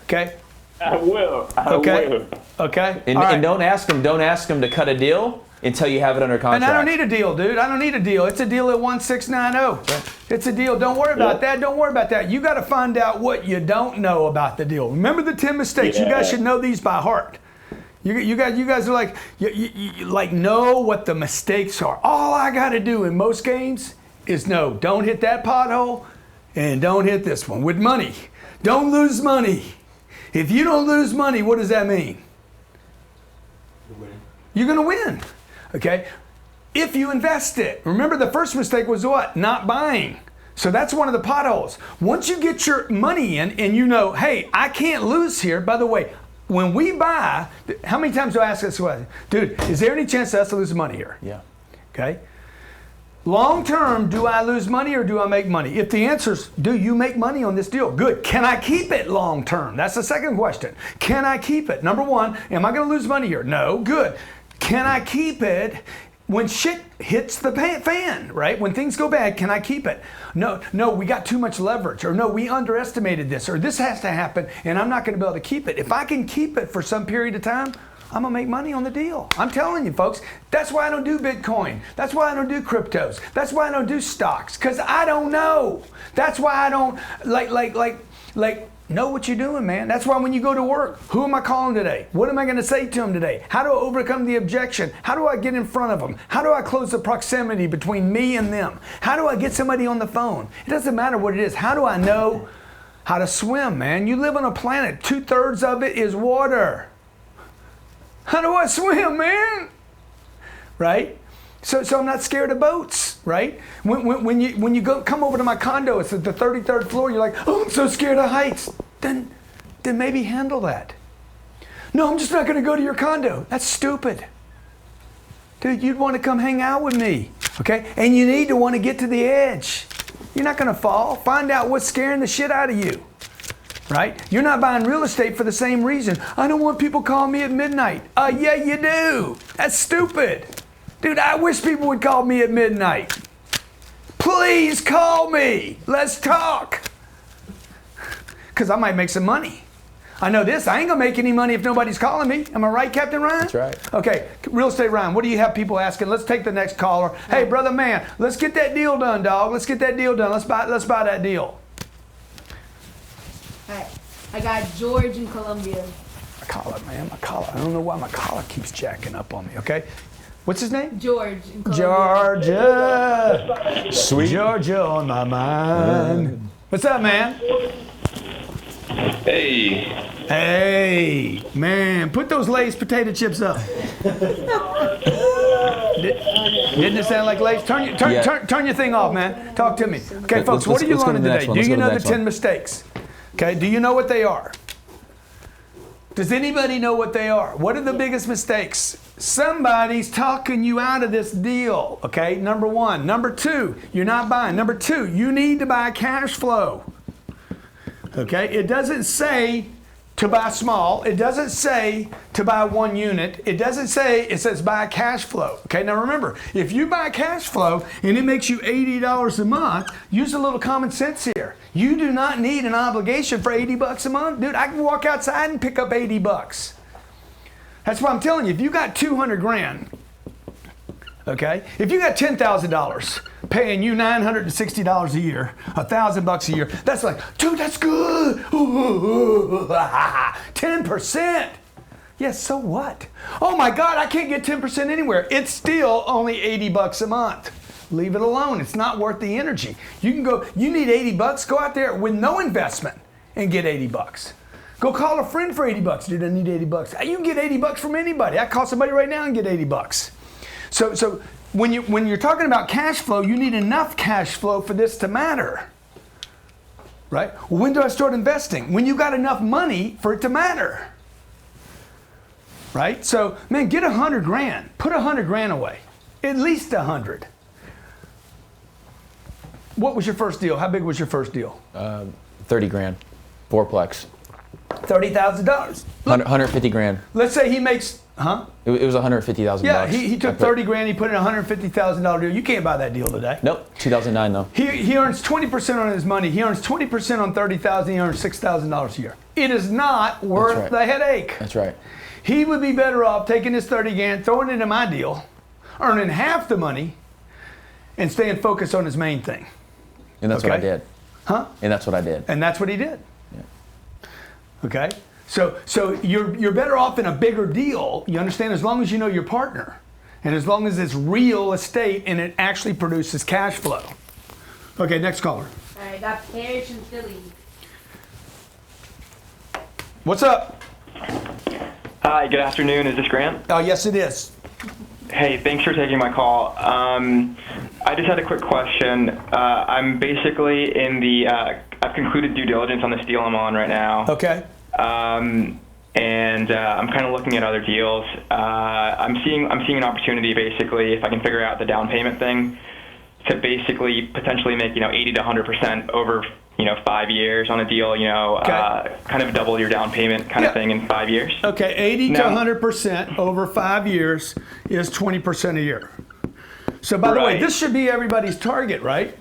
Okay? I will. I will. Okay? And don't ask him to cut a deal until you have it under contract. And I don't need a deal, dude. I don't need a deal. It's a deal at 1690. Yeah. It's a deal. Don't worry about that. Don't worry about that. You got to find out what you don't know about the deal. Remember the 10 mistakes. You guys should know these by heart. You guys are like, you like know what the mistakes are. All I got to do in most games is know, don't hit that pothole and don't hit this one. With money, don't lose money. If you don't lose money, what does that mean? You're going to win, okay? If you invest it. Remember the first mistake was what? Not buying. So that's one of the potholes. Once you get your money in and you know, hey, I can't lose here. By the way, when we buy, how many times do I ask this question? Dude, is there any chance us to lose money here? Yeah. Okay. Long term, do I lose money or do I make money? If the answer is, do you make money on this deal? Good. Can I keep it long term? That's the second question. Can I keep it? Number one, am I going to lose money here? No. Good. Can I keep it when shit hits the fan, right? When things go bad, can I keep it? No, we got too much leverage, or no, we underestimated this, or this has to happen, and I'm not going to be able to keep it. If I can keep it for some period of time, I'm going to make money on the deal. I'm telling you, folks, that's why I don't do Bitcoin. That's why I don't do cryptos. That's why I don't do stocks, because I don't know. That's why I don't, like Know what you're doing, man. That's why when you go to work, who am I calling today? What am I going to say to them today? How do I overcome the objection? How do I get in front of them? How do I close the proximity between me and them? How do I get somebody on the phone? It doesn't matter what it is. How do I know how to swim, man? You live on a planet. 2/3 of it is water. How do I swim, man? Right? So I'm not scared of boats, right? When you come over to my condo, it's at the 33rd floor, you're like, oh, I'm so scared of heights. Then maybe handle that. No, I'm just not going to go to your condo. That's stupid. Dude, you'd want to come hang out with me, okay? And you need to want to get to the edge. You're not going to fall. Find out what's scaring the shit out of you, right? You're not buying real estate for the same reason. I don't want people calling me at midnight. Yeah, you do. That's stupid. Dude, I wish people would call me at midnight. Please call me. Let's talk. Because I might make some money. I know this. I ain't going to make any money if nobody's calling me. Am I right, Captain Ryan? That's right. Okay, Real Estate Ryan, what do you have people asking? Let's take the next caller. Hey, brother man, let's get that deal done, dog. Let's get that deal done. Let's buy that deal. Alright, I got George in Colombia. My collar, man, my collar. I don't know why my collar keeps jacking up on me, okay? What's his name? George in Colombia. Georgia. Sweet. Georgia on my mind. What's up, man? Hey. Hey, man, put those Lay's potato chips up. Didn't it sound like Lay's? Turn your thing off, man. Talk to me. Okay, folks, what are you learning today? Do you know the 10 mistakes? Okay, do you know what they are? Does anybody know what they are? What are the biggest mistakes? Somebody's talking you out of this deal, okay? Number one. Number two, you're not buying. Number two, you need to buy cash flow. Okay, it doesn't say to buy small. It doesn't say to buy 1 unit. It doesn't say, it says buy cash flow. Okay, now remember, if you buy cash flow and it makes you $80 a month, use a little common sense here. You do not need an obligation for $80 a month. Dude, I can walk outside and pick up $80. That's what I'm telling you. If you got 200 grand, okay, if you got $10,000 paying you $960 a year, $1,000 a year, that's like, dude, that's good. 10%. Yes, so what? Oh my God, I can't get 10% anywhere. It's still only $80 a month. Leave it alone. It's not worth the energy. You can go, you need $80, go out there with no investment and get $80. Go call a friend for $80. Dude, I need $80. You can get $80 from anybody. I call somebody right now and get $80. So when you're talking about cash flow, you need enough cash flow for this to matter, right? Well, when do I start investing? When you got enough money for it to matter, right? So, man, get 100 grand. Put 100 grand away, at least 100. What was your first deal? How big was your first deal? 30 grand, fourplex. $30,000. 150 grand. Let's say he makes, huh? It was $150,000. Yeah, he took 30 grand, he put in a $150,000 deal. You can't buy that deal today. Nope, 2009 though. He earns 20% on his money. He earns 20% on $30,000. He earns $6,000 a year. It is not worth the headache. That's right. He would be better off taking his 30 grand, throwing it in my deal, earning half the money, and staying focused on his main thing. And that's what I did. Huh? And that's what I did. And that's what he did. Yeah. Okay? So you're better off in a bigger deal, you understand, as long as you know your partner. And as long as it's real estate and it actually produces cash flow. Okay, next caller. All right, got Parrish in Philly. What's up? Hi, good afternoon. Is this Grant? Oh, yes, it is. Hey, thanks for taking my call. I just had a quick question. I'm basically in the, I've concluded due diligence on this deal I'm on right now. Okay. And I'm kind of looking at other deals. I'm seeing an opportunity basically, if I can figure out the down payment thing, to basically potentially make 80 to 100% over 5 years on a deal. Kind of double your down payment kind of thing in 5 years. Okay, 80 to 100% over 5 years is 20% a year. So by the way, this should be everybody's target, right?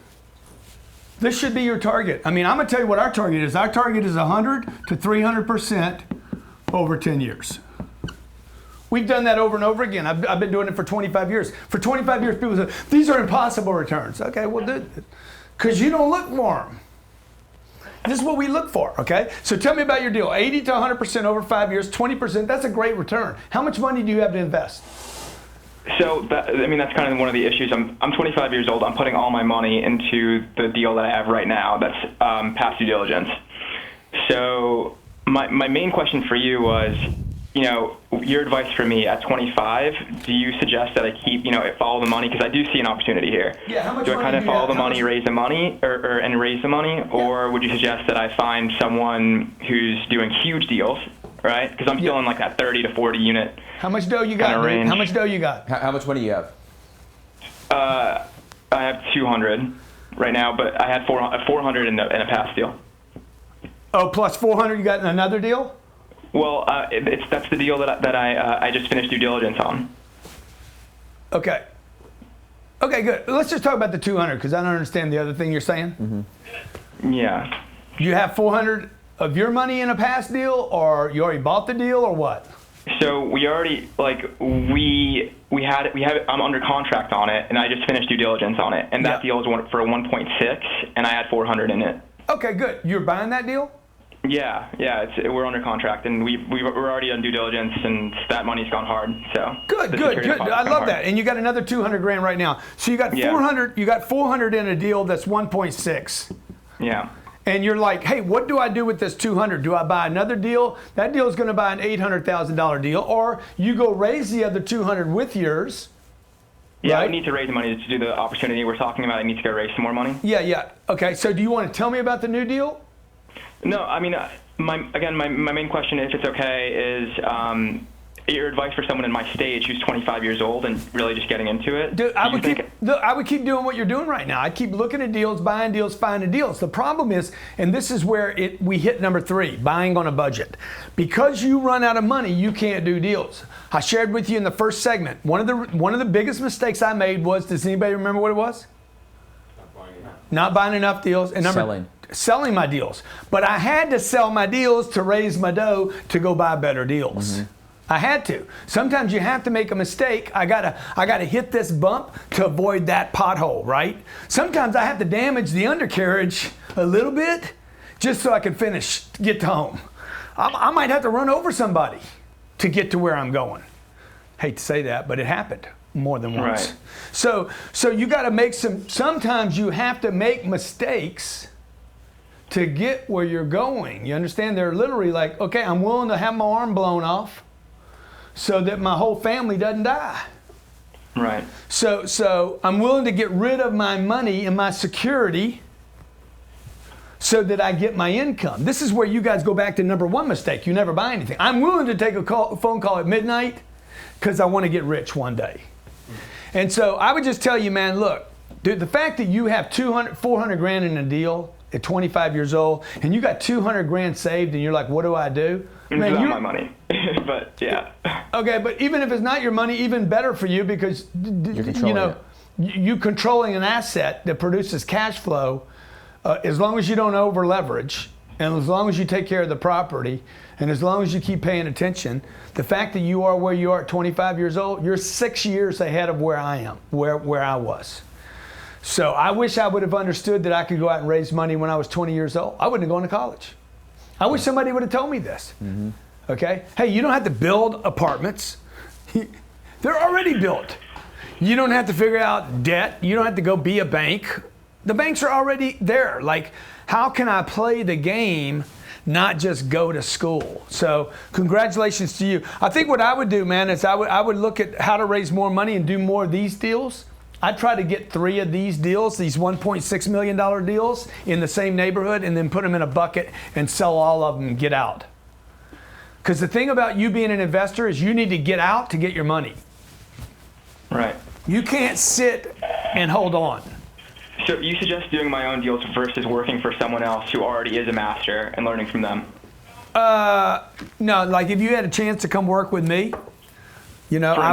This should be your target. I mean, I'm gonna tell you what our target is. Our target is 100 to 300% over 10 years. We've done that over and over again. I've been doing it for 25 years. For 25 years, people say, these are impossible returns. Okay, well, because you don't look for them. This is what we look for, okay? So tell me about your deal. 80 to 100% over 5 years, 20%. That's a great return. How much money do you have to invest? So that's kind of one of the issues. I'm 25 years old. I'm putting all my money into the deal that I have right now. That's past due diligence. So my main question for you was, your advice for me at 25. Do you suggest that I keep, follow the money, because I do see an opportunity here? Yeah. How much do I money kind of do you follow have? the money, raise the money, and raise the money, or would you suggest that I find someone who's doing huge deals, right? Because I'm still in like that 30 to 40 unit. How much dough you got, dude? How much dough you got? How much money do you have? I have 200 right now, but I had 400 in a past deal. Oh, plus 400 you got in another deal? Well, that's the deal that I just finished due diligence on. Okay. Okay, good. Let's just talk about the 200, because I don't understand the other thing you're saying. Mm-hmm. Yeah. You have 400 of your money in a past deal, or you already bought the deal, or what? So we already, we have it, I'm under contract on it, and I just finished due diligence on it, and that deal was for 1.6, and I had 400 in it. Okay, good. You're buying that deal? Yeah, we're under contract, and we're already on due diligence, and that money's gone hard. So good. I love that. And you got another 200 grand right now. So you got 400. You got 400 in a deal that's 1.6. Yeah. And you're like, hey, what do I do with this 200? Do I buy another deal? That deal is going to buy an $800,000 deal, or you go raise the other 200 with yours. Yeah, right? I need to raise money to do the opportunity we're talking about. I need to go raise some more money. Yeah. Okay, so do you want to tell me about the new deal? No, I mean, my main question, if it's okay, is your advice for someone in my stage who's 25 years old and really just getting into it. Dude, I would keep doing what you're doing right now. I'd keep looking at deals, buying deals, finding deals. The problem is, and this is where we hit number 3, buying on a budget. Because you run out of money, you can't do deals. I shared with you in the first segment, one of the biggest mistakes I made was, does anybody remember what it was? Not buying enough deals. And selling my deals. But I had to sell my deals to raise my dough to go buy better deals. Mm-hmm. I had to. Sometimes you have to make a mistake. I gotta hit this bump to avoid that pothole, right? Sometimes I have to damage the undercarriage a little bit just so I can get to home. I might have to run over somebody to get to where I'm going. Hate to say that, but it happened more than once. Right. So you gotta make sometimes you have to make mistakes to get where you're going. You understand? They're literally like, okay, I'm willing to have my arm blown off so that my whole family doesn't die. Right. So I'm willing to get rid of my money and my security so that I get my income. This is where you guys go back to number 1 mistake. You never buy anything. I'm willing to take a phone call at midnight because I want to get rich one day. And so I would just tell you, man, look, dude, the fact that you have 400 grand in a deal at 25 years old, and you got 200 grand saved, and you're like, what do I do? Man, it's not my money, but yeah. Okay, but even if it's not your money, even better for you, because you controlling an asset that produces cash flow, as long as you don't over leverage, and as long as you take care of the property, and as long as you keep paying attention, the fact that you are where you are at 25 years old, you're 6 years ahead of where I am, where I was. So I wish I would have understood that I could go out and raise money when I was 20 years old. I wouldn't have gone to college. I wish somebody would have told me this. Mm-hmm. Okay? Hey, you don't have to build apartments. They're already built. You don't have to figure out debt. You don't have to go be a bank. The banks are already there. Like, how can I play the game, not just go to school? So congratulations to you. I think what I would do, man, is I would look at how to raise more money and do more of these deals. I'd try to get 3 of these deals, these $1.6 million deals in the same neighborhood, and then put them in a bucket and sell all of them and get out. Because the thing about you being an investor is you need to get out to get your money. Right. You can't sit and hold on. So you suggest doing my own deals versus working for someone else who already is a master and learning from them? No, like if you had a chance to come work with me, I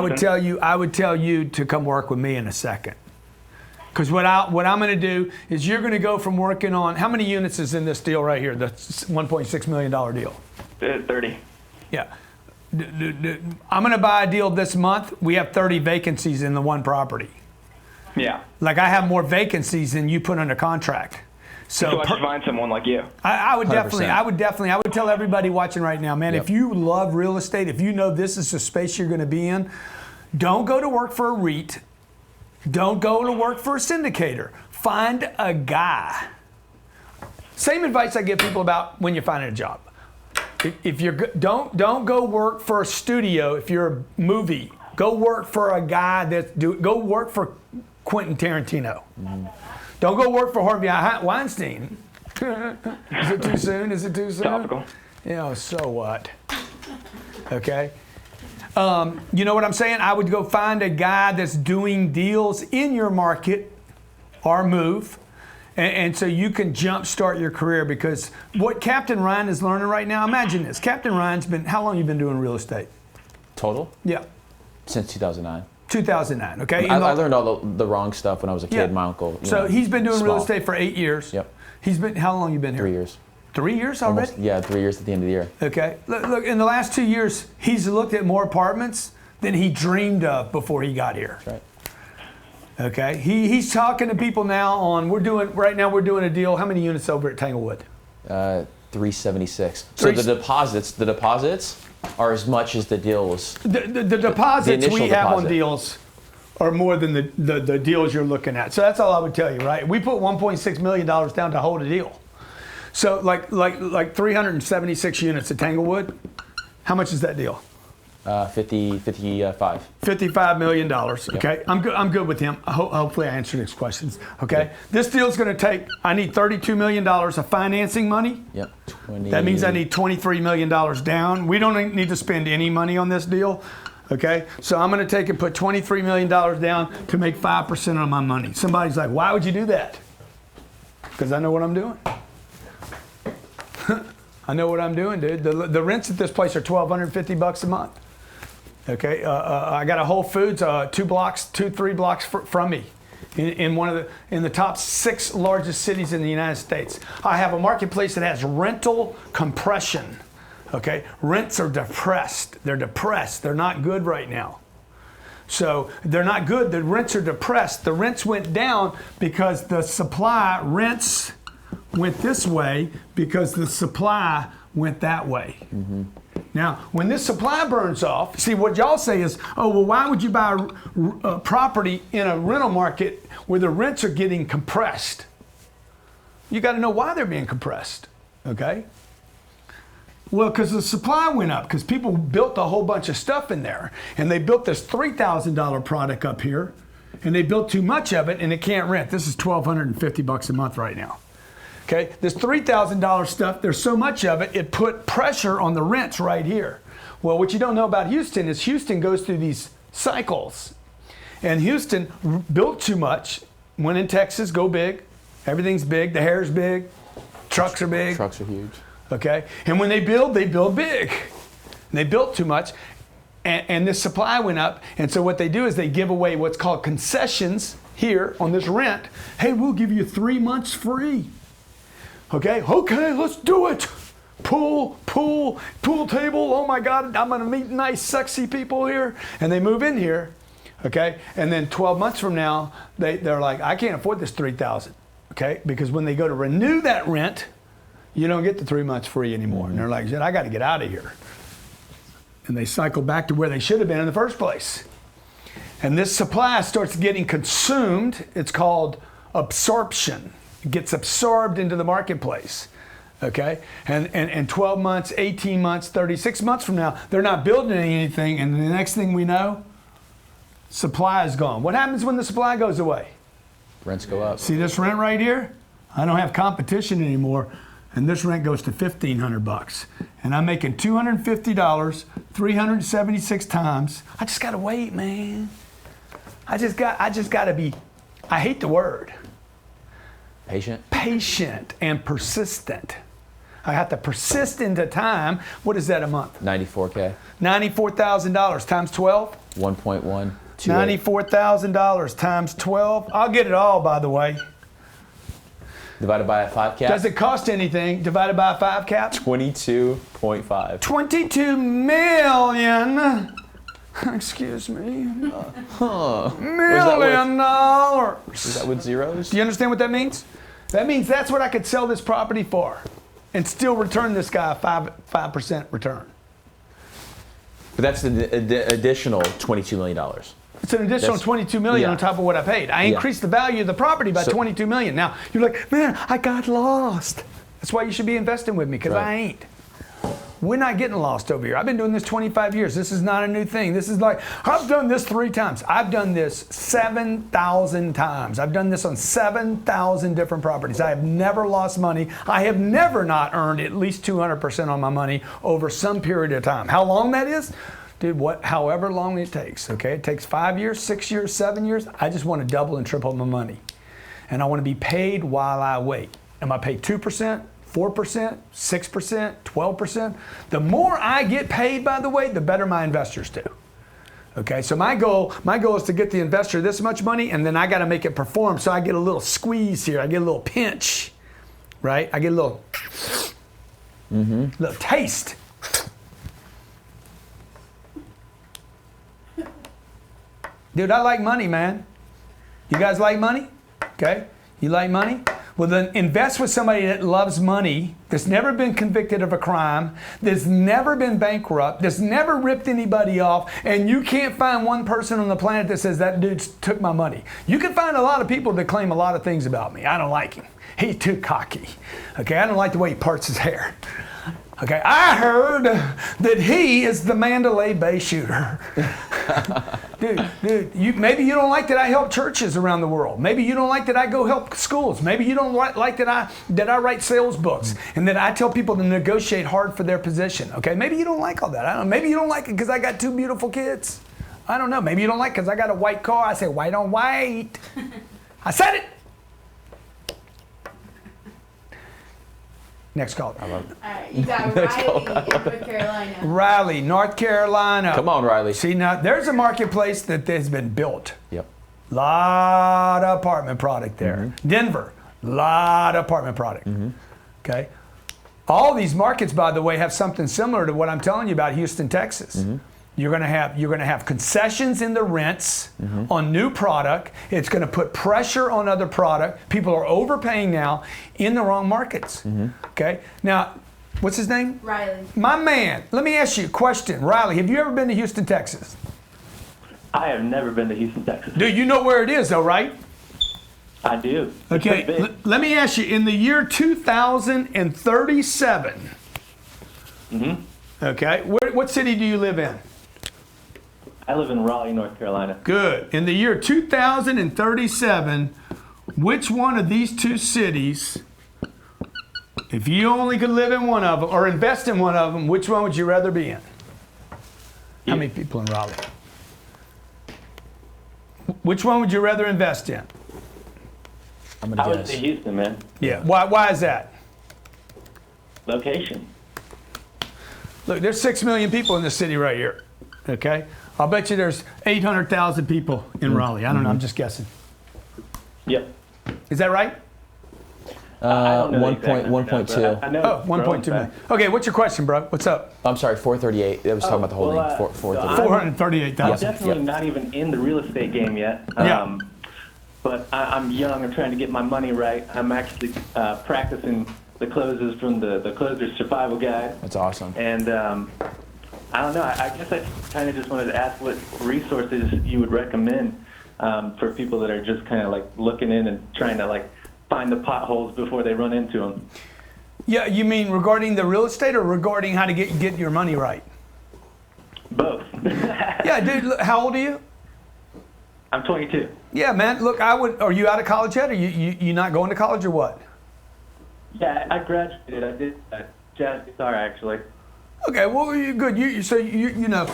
would tell you to come work with me in a second. Because what I'm going to do is you're going to go from working on, how many units is in this deal right here, the $1.6 million deal? 30. Yeah. I'm going to buy a deal this month. We have 30 vacancies in the one property. Yeah. Like I have more vacancies than you put under contract. So I should find someone like you. I would 100%. I would tell everybody watching right now, man, Yep. if you love real estate, if you know this is the space you're going to be in, don't go to work for a REIT. Don't go to work for a syndicator. Find a guy. Same advice I give people about when you're finding a job. If you're don't go work for a studio. If you're a movie, go work for a guy go work for Quentin Tarantino. Don't go work for Harvey Weinstein. Is it too soon? Is it too soon? Topical. So what? Okay. You know what I'm saying? I would go find a guy that's doing deals in your market or move. And so you can jumpstart your career, because what Captain Ryan is learning right now, imagine this. Captain Ryan's how long you been doing real estate? Total? Yeah. Since 2009. 2009, okay? I learned all the wrong stuff when I was a kid. Yeah. My uncle. So he's been doing real small. estate for 8 years. Yep. How long you been here? 3 years. 3 years already? Almost, yeah, 3 years at the end of the year. Okay. Look, in the last 2 years, he's looked at more apartments than he dreamed of before he got here. That's right. Okay. He's talking to people now we're doing a deal. How many units over at Tanglewood? 376. So the deposits are as much as the deals. The deposits we have on deals are more than the deals you're looking at. So that's all I would tell you, right? We put $1.6 million down to hold a deal. So like 376 units at Tanglewood. How much is that deal? 55. $55 million. Okay, yep. I'm good with him. Hopefully I answered his questions. Okay, yep. This deal's going to take. I need $32 million of financing money. Yep. That means I need $23 million down. We don't need to spend any money on this deal. Okay, so I'm going to take and put $23 million down to make 5% of my money. Somebody's like, why would you do that? Because I know what I'm doing. I know what I'm doing, dude. The rents at this place are $1,250 a month. Okay, I got a Whole Foods 3 blocks from me, in the top 6 largest cities in the United States. I have a marketplace that has rental compression. Okay, rents are depressed. They're depressed. They're not good right now. So they're not good. The rents are depressed. The rents went down because the supply rents went this way because the supply went that way. Mm-hmm. Now, when this supply burns off, see what y'all say is, oh, well, why would you buy a property in a rental market where the rents are getting compressed? You got to know why they're being compressed, okay? Well, because the supply went up, because people built a whole bunch of stuff in there, and they built this $3,000 product up here, and they built too much of it, and it can't rent. This is $1,250 a month right now. Okay, this $3,000 stuff, there's so much of it, it put pressure on the rents right here. Well, what you don't know about Houston is Houston goes through these cycles. And Houston built too much. When in Texas, go big. Everything's big. The hair's big. Trucks are big. Trucks are huge. Okay, and when they build big. And they built too much. And this supply went up. And so what they do is they give away what's called concessions here on this rent. Hey, we'll give you 3 months free. Okay, let's do it. Pool table. Oh my God, I'm gonna meet nice, sexy people here. And they move in here, okay? And then 12 months from now, they're like, I can't afford this $3,000, okay? Because when they go to renew that rent, you don't get the 3 months free anymore. And they're like, I gotta get out of here. And they cycle back to where they should have been in the first place. And this supply starts getting consumed. It's called absorption. It gets absorbed into the marketplace, okay? And 12 months, 18 months, 36 months from now, they're not building anything, and the next thing we know, supply is gone. What happens when the supply goes away? Rents go up. See this rent right here? I don't have competition anymore, and this rent goes to $1,500. And I'm making $250, 376 times. I just gotta wait, man. I just gotta be, I hate the word. Patient and persistent. I have to persist into time. What is that a month? $94K. $94,000 times 12? 1.1. $94,000 times 12. I'll get it all, by the way. Divided by a 5 cap? Does it cost anything divided by a 5 cap? 22.5. 22 million. Excuse me. $1 million. Is that with zeros? Do you understand what that means? That means that's what I could sell this property for and still return this guy a 5% return. But that's the additional $22 million. It's an additional $22 million on top of what I paid. I increased the value of the property by $22 million. Now, you're like, man, I got lost. That's why you should be investing with me, because I ain't. We're not getting lost over here. I've been doing this 25 years. This is not a new thing. This is like, I've done this 3 times. I've done this 7,000 times. I've done this on 7,000 different properties. I have never lost money. I have never not earned at least 200% on my money over some period of time. How long that is? Dude, however long it takes, okay? It takes 5 years, 6 years, 7 years. I just want to double and triple my money. And I want to be paid while I wait. Am I paid 2%? 4%, 6%, 12%. The more I get paid, by the way, the better my investors do. Okay, so my goal is to get the investor this much money, and then I got to make it perform. So I get a little squeeze here, I get a little pinch, right? I get a little, little taste. Dude, I like money, man. You guys like money? Okay, you like money? Well, then invest with somebody that loves money, that's never been convicted of a crime, that's never been bankrupt, that's never ripped anybody off, and you can't find one person on the planet that says that dude took my money. You can find a lot of people that claim a lot of things about me. I don't like him. He's too cocky. Okay, I don't like the way he parts his hair. Okay, I heard that he is the Mandalay Bay shooter. Dude, maybe you don't like that I help churches around the world. Maybe you don't like that I go help schools. Maybe you don't like that I write sales books and that I tell people to negotiate hard for their position. Okay, maybe you don't like all that. I don't know. Maybe you don't like it because I got 2 beautiful kids. I don't know. Maybe you don't like it because I got a white car. I say white on white. I said it. Next caller. All right, you got Riley in North Carolina. Riley, North Carolina. Come on, Riley. See, now there's a marketplace that has been built. Yep. Lot of apartment product there. Denver, lot of apartment product. Okay. All these markets, by the way, have something similar to what I'm telling you about Houston, Texas. You're going to have concessions in the rents on new product. It's going to put pressure on other product. People are overpaying now in the wrong markets. Okay. Now, what's his name? Riley. My man. Let me ask you a question, Riley. Have you ever been to Houston, Texas? I have never been to Houston, Texas. Do you know where it is, though, right? I do. Okay. Let me ask you. In the year 2037. Okay. What city do you live in? I live in Raleigh, North Carolina. Good. In the year 2037, which one of these 2 cities, if you only could live in one of them or invest in one of them, which one would you rather be in? How many people in Raleigh? Which one would you rather invest in? I'm going to I would guess. say Houston, man. Yeah. Why is that? Location. Look, there's 6 million people in this city right here. Okay? I'll bet you there's 800,000 people in Raleigh. I don't know. I'm just guessing. Yep. Is that right? 1.2. I know. Oh, 1.2 million. Okay, what's your question, bro? What's up? I'm sorry, 438. That was talking about the whole thing. 438. 438,000. I'm definitely not even in the real estate game yet. But I'm young. I'm trying to get my money right. I'm actually practicing the closes from the Closer Survival Guide. That's awesome. And I don't know. I guess I kind of just wanted to ask what resources you would recommend for people that are just kind of like looking in and trying to like find the potholes before they run into them. Yeah, you mean regarding the real estate or regarding how to get your money right? Both. Yeah, dude. Look, how old are you? I'm 22. Yeah, man. Look, are you out of college yet? Or you not going to college or what? Yeah, I graduated. I did jazz guitar actually. Okay, well, you're good. You know,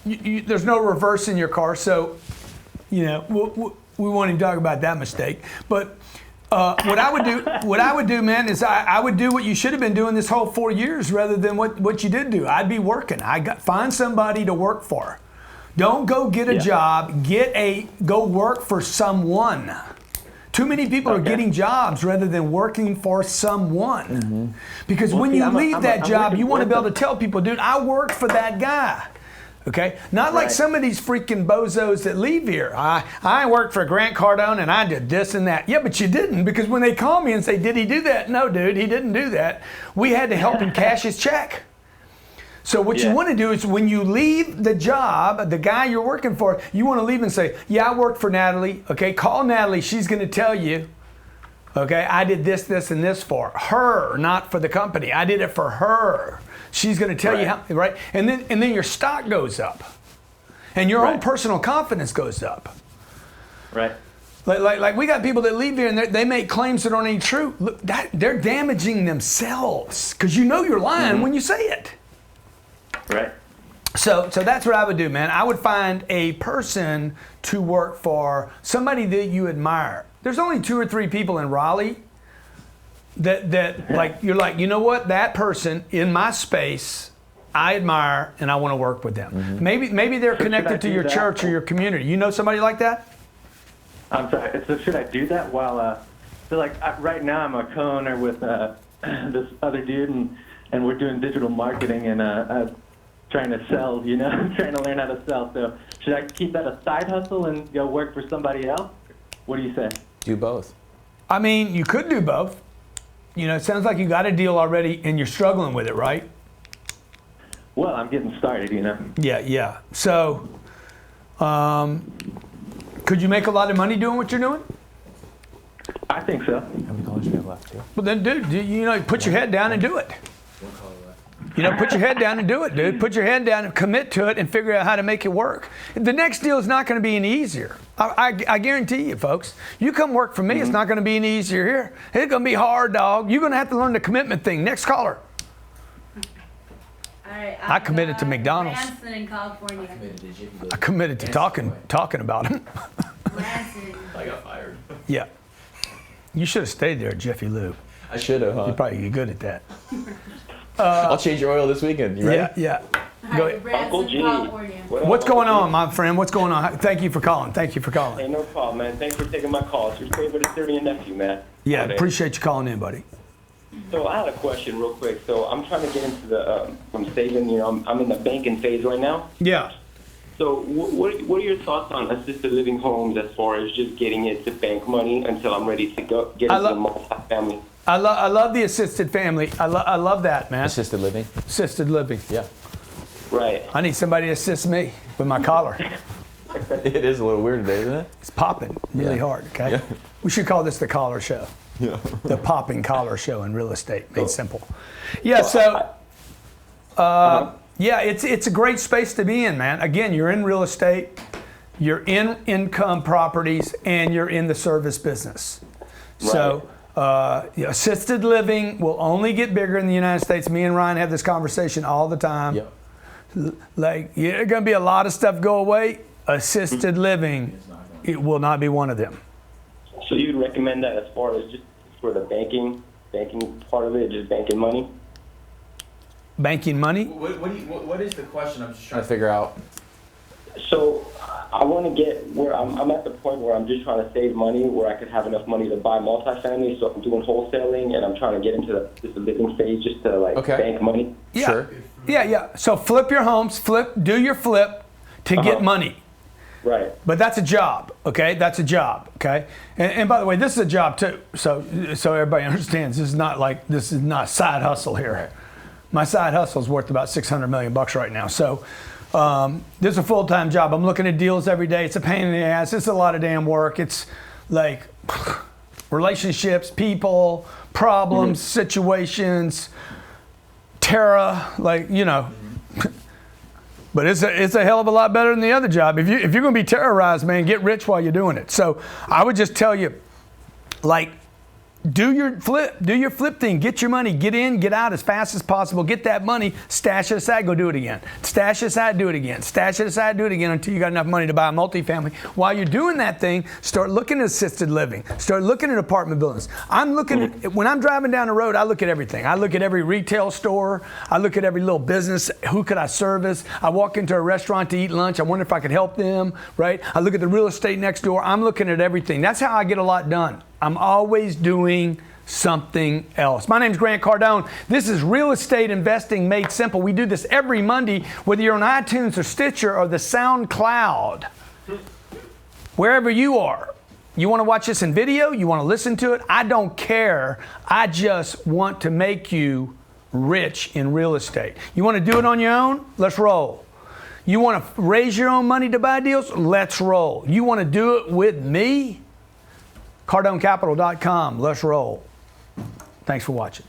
there's no reverse in your car, so we won't even talk about that mistake. But what I would do, man, is I would do what you should have been doing this whole 4 years, rather than what you did do. I'd be working. Find somebody to work for. Don't go get a job. Go work for someone. Too many people are getting jobs rather than working for someone. Because when you leave that job, you want to be able to tell people, dude, I worked for that guy. Okay? Not like some of these freaking bozos that leave here. I worked for Grant Cardone and I did this and that. Yeah, but you didn't, because when they call me and say, did he do that? No, dude, he didn't do that. We had to help him cash his check. So what you want to do is when you leave the job, the guy you're working for, you want to leave and say, yeah, I worked for Natalie. Okay, call Natalie. She's going to tell you, okay, I did this, this, and this for her, not for the company. I did it for her. She's going to tell you how, right? And then your stock goes up. And your own personal confidence goes up. Right. Like we got people that leave here and they make claims that aren't any true. Look, they're damaging themselves because you know you're lying when you say it. Right. So that's what I would do, man. I would find a person to work for, somebody that you admire. There's only 2 or 3 people in Raleigh that like, you're like, you know what, that person in my space, I admire and I want to work with them. Maybe they're connected to your church or your community. You know somebody like that? I'm sorry. So should I do that while? So like right now, I'm a co-owner with this other dude, and we're doing digital marketing and trying to sell. You know, trying to learn how to sell. So should I keep that a side hustle and go work for somebody else? What do you say? Do both. I mean, you could do both. You know, it sounds like you got a deal already and you're struggling with it, right? Well, I'm getting started, you know. Yeah. So, could you make a lot of money doing what you're doing? I think so. How many callers do we have left here? Well, then, dude, you know, put your head down and do it. You know, put your head down and do it, dude. Put your head down and commit to it and figure out how to make it work. The next deal is not going to be any easier. I guarantee you, folks. You come work for me, it's not going to be any easier here. It's going to be hard, dog. You're going to have to learn the commitment thing. Next caller. All right, I committed to McDonald's. Branson in California. I committed to talking about him. Branson. I got fired. Yeah. You should have stayed there at Jiffy Lube. I should have, huh? You'd probably be good at that. I'll change your oil this weekend. You ready? Yeah. All Go right, ahead. Branson, Uncle G. California. What's going on, my friend? What's going on? Thank you for calling. Hey, no problem, man. Thanks for taking my call. It's your favorite Assyrian nephew, man. Yeah, Okay. appreciate you calling in, buddy. So I had a question real quick. So I'm trying to get into the, I'm saving, you know, I'm in the banking phase right now. Yeah. So what are your thoughts on assisted living homes as far as just getting it to bank money until I'm ready to get into the multi-family? I love the assisted family. I love that, man. Assisted living? Assisted living. Yeah. Right. I need somebody to assist me with my collar. It is a little weird today, isn't it? It's popping really hard, okay? Yeah. We should call this the collar show. Yeah. The popping collar show in real estate, made simple. Yeah, so, yeah, it's a great space to be in, man. Again, you're in real estate, you're in income properties, and you're in the service business. Right. So, assisted living will only get bigger in the United States. Me and Ryan have this conversation all the time. Yep. Like, there's going to be a lot of stuff go away. Assisted living, it will not be one of them. So you'd recommend that as far as just for the banking part of it, just banking money? Banking money? What is the question? I'm just Trying to figure out. So I want to get where I'm at the point where I'm just trying to save money where I could have enough money to buy multifamily. So I'm doing wholesaling and I'm trying to get into the living phase just to like bank money. Yeah. Sure. Yeah. So flip your homes, do your flip to get money. Right. But that's a job, okay? That's a job, okay? And by the way, this is a job too. So everybody understands this is not side hustle here. Right. My side hustle is worth about $600 million right now. So this is a full-time job. I'm looking at deals every day. It's a pain in the ass. It's a lot of damn work. It's like relationships, people, problems, situations, terror, like, you know. But it's a hell of a lot better than the other job. If you're going to be terrorized, man, get rich while you're doing it. So I would just tell you, like, do your flip thing. Get your money. Get in, get out as fast as possible. Get that money. Stash it aside. Go do it again. Stash it aside. Do it again. Stash it aside. Do it again until you got enough money to buy a multifamily. While you're doing that thing, start looking at assisted living. Start looking at apartment buildings. I'm looking at, when I'm driving down the road, I look at everything. I look at every retail store. I look at every little business. Who could I service? I walk into a restaurant to eat lunch. I wonder if I could help them, right? I look at the real estate next door. I'm looking at everything. That's how I get a lot done. I'm always doing something else. My name is Grant Cardone. This is Real Estate Investing Made Simple. We do this every Monday, whether you're on iTunes or Stitcher or the SoundCloud. Wherever you are. You want to watch this in video? You want to listen to it? I don't care. I just want to make you rich in real estate. You want to do it on your own? Let's roll. You want to raise your own money to buy deals? Let's roll. You want to do it with me? CardoneCapital.com. Let's roll. Thanks for watching.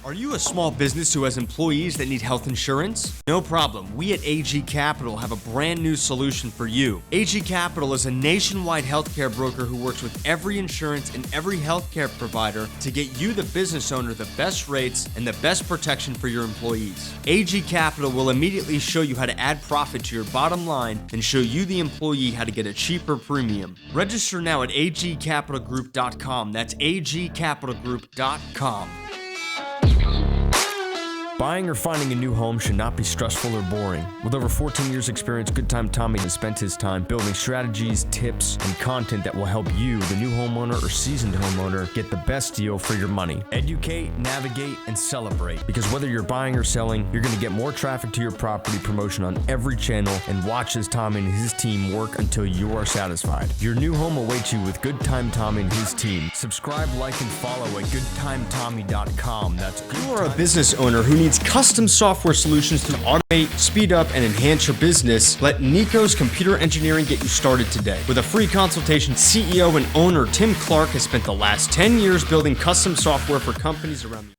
Are you a small business who has employees that need health insurance? No problem. We at AG Capital have a brand new solution for you. AG Capital is a nationwide healthcare broker who works with every insurance and every healthcare provider to get you, the business owner, the best rates and the best protection for your employees. AG Capital will immediately show you how to add profit to your bottom line and show you, the employee, how to get a cheaper premium. Register now at agcapitalgroup.com. That's agcapitalgroup.com. Buying or finding a new home should not be stressful or boring. With over 14 years experience, Good Time Tommy has spent his time building strategies, tips, and content that will help you, the new homeowner or seasoned homeowner, get the best deal for your money. Educate, navigate, and celebrate. Because whether you're buying or selling, you're going to get more traffic to your property promotion on every channel and watch as Tommy and his team work until you are satisfied. Your new home awaits you with Good Time Tommy and his team. Subscribe, like, and follow at goodtimetommy.com. That's good. You are a business owner who needs custom software solutions to automate, speed up, and enhance your business. Let Nico's Computer Engineering get you started today. With a free consultation, CEO and owner Tim Clark has spent the last 10 years building custom software for companies around the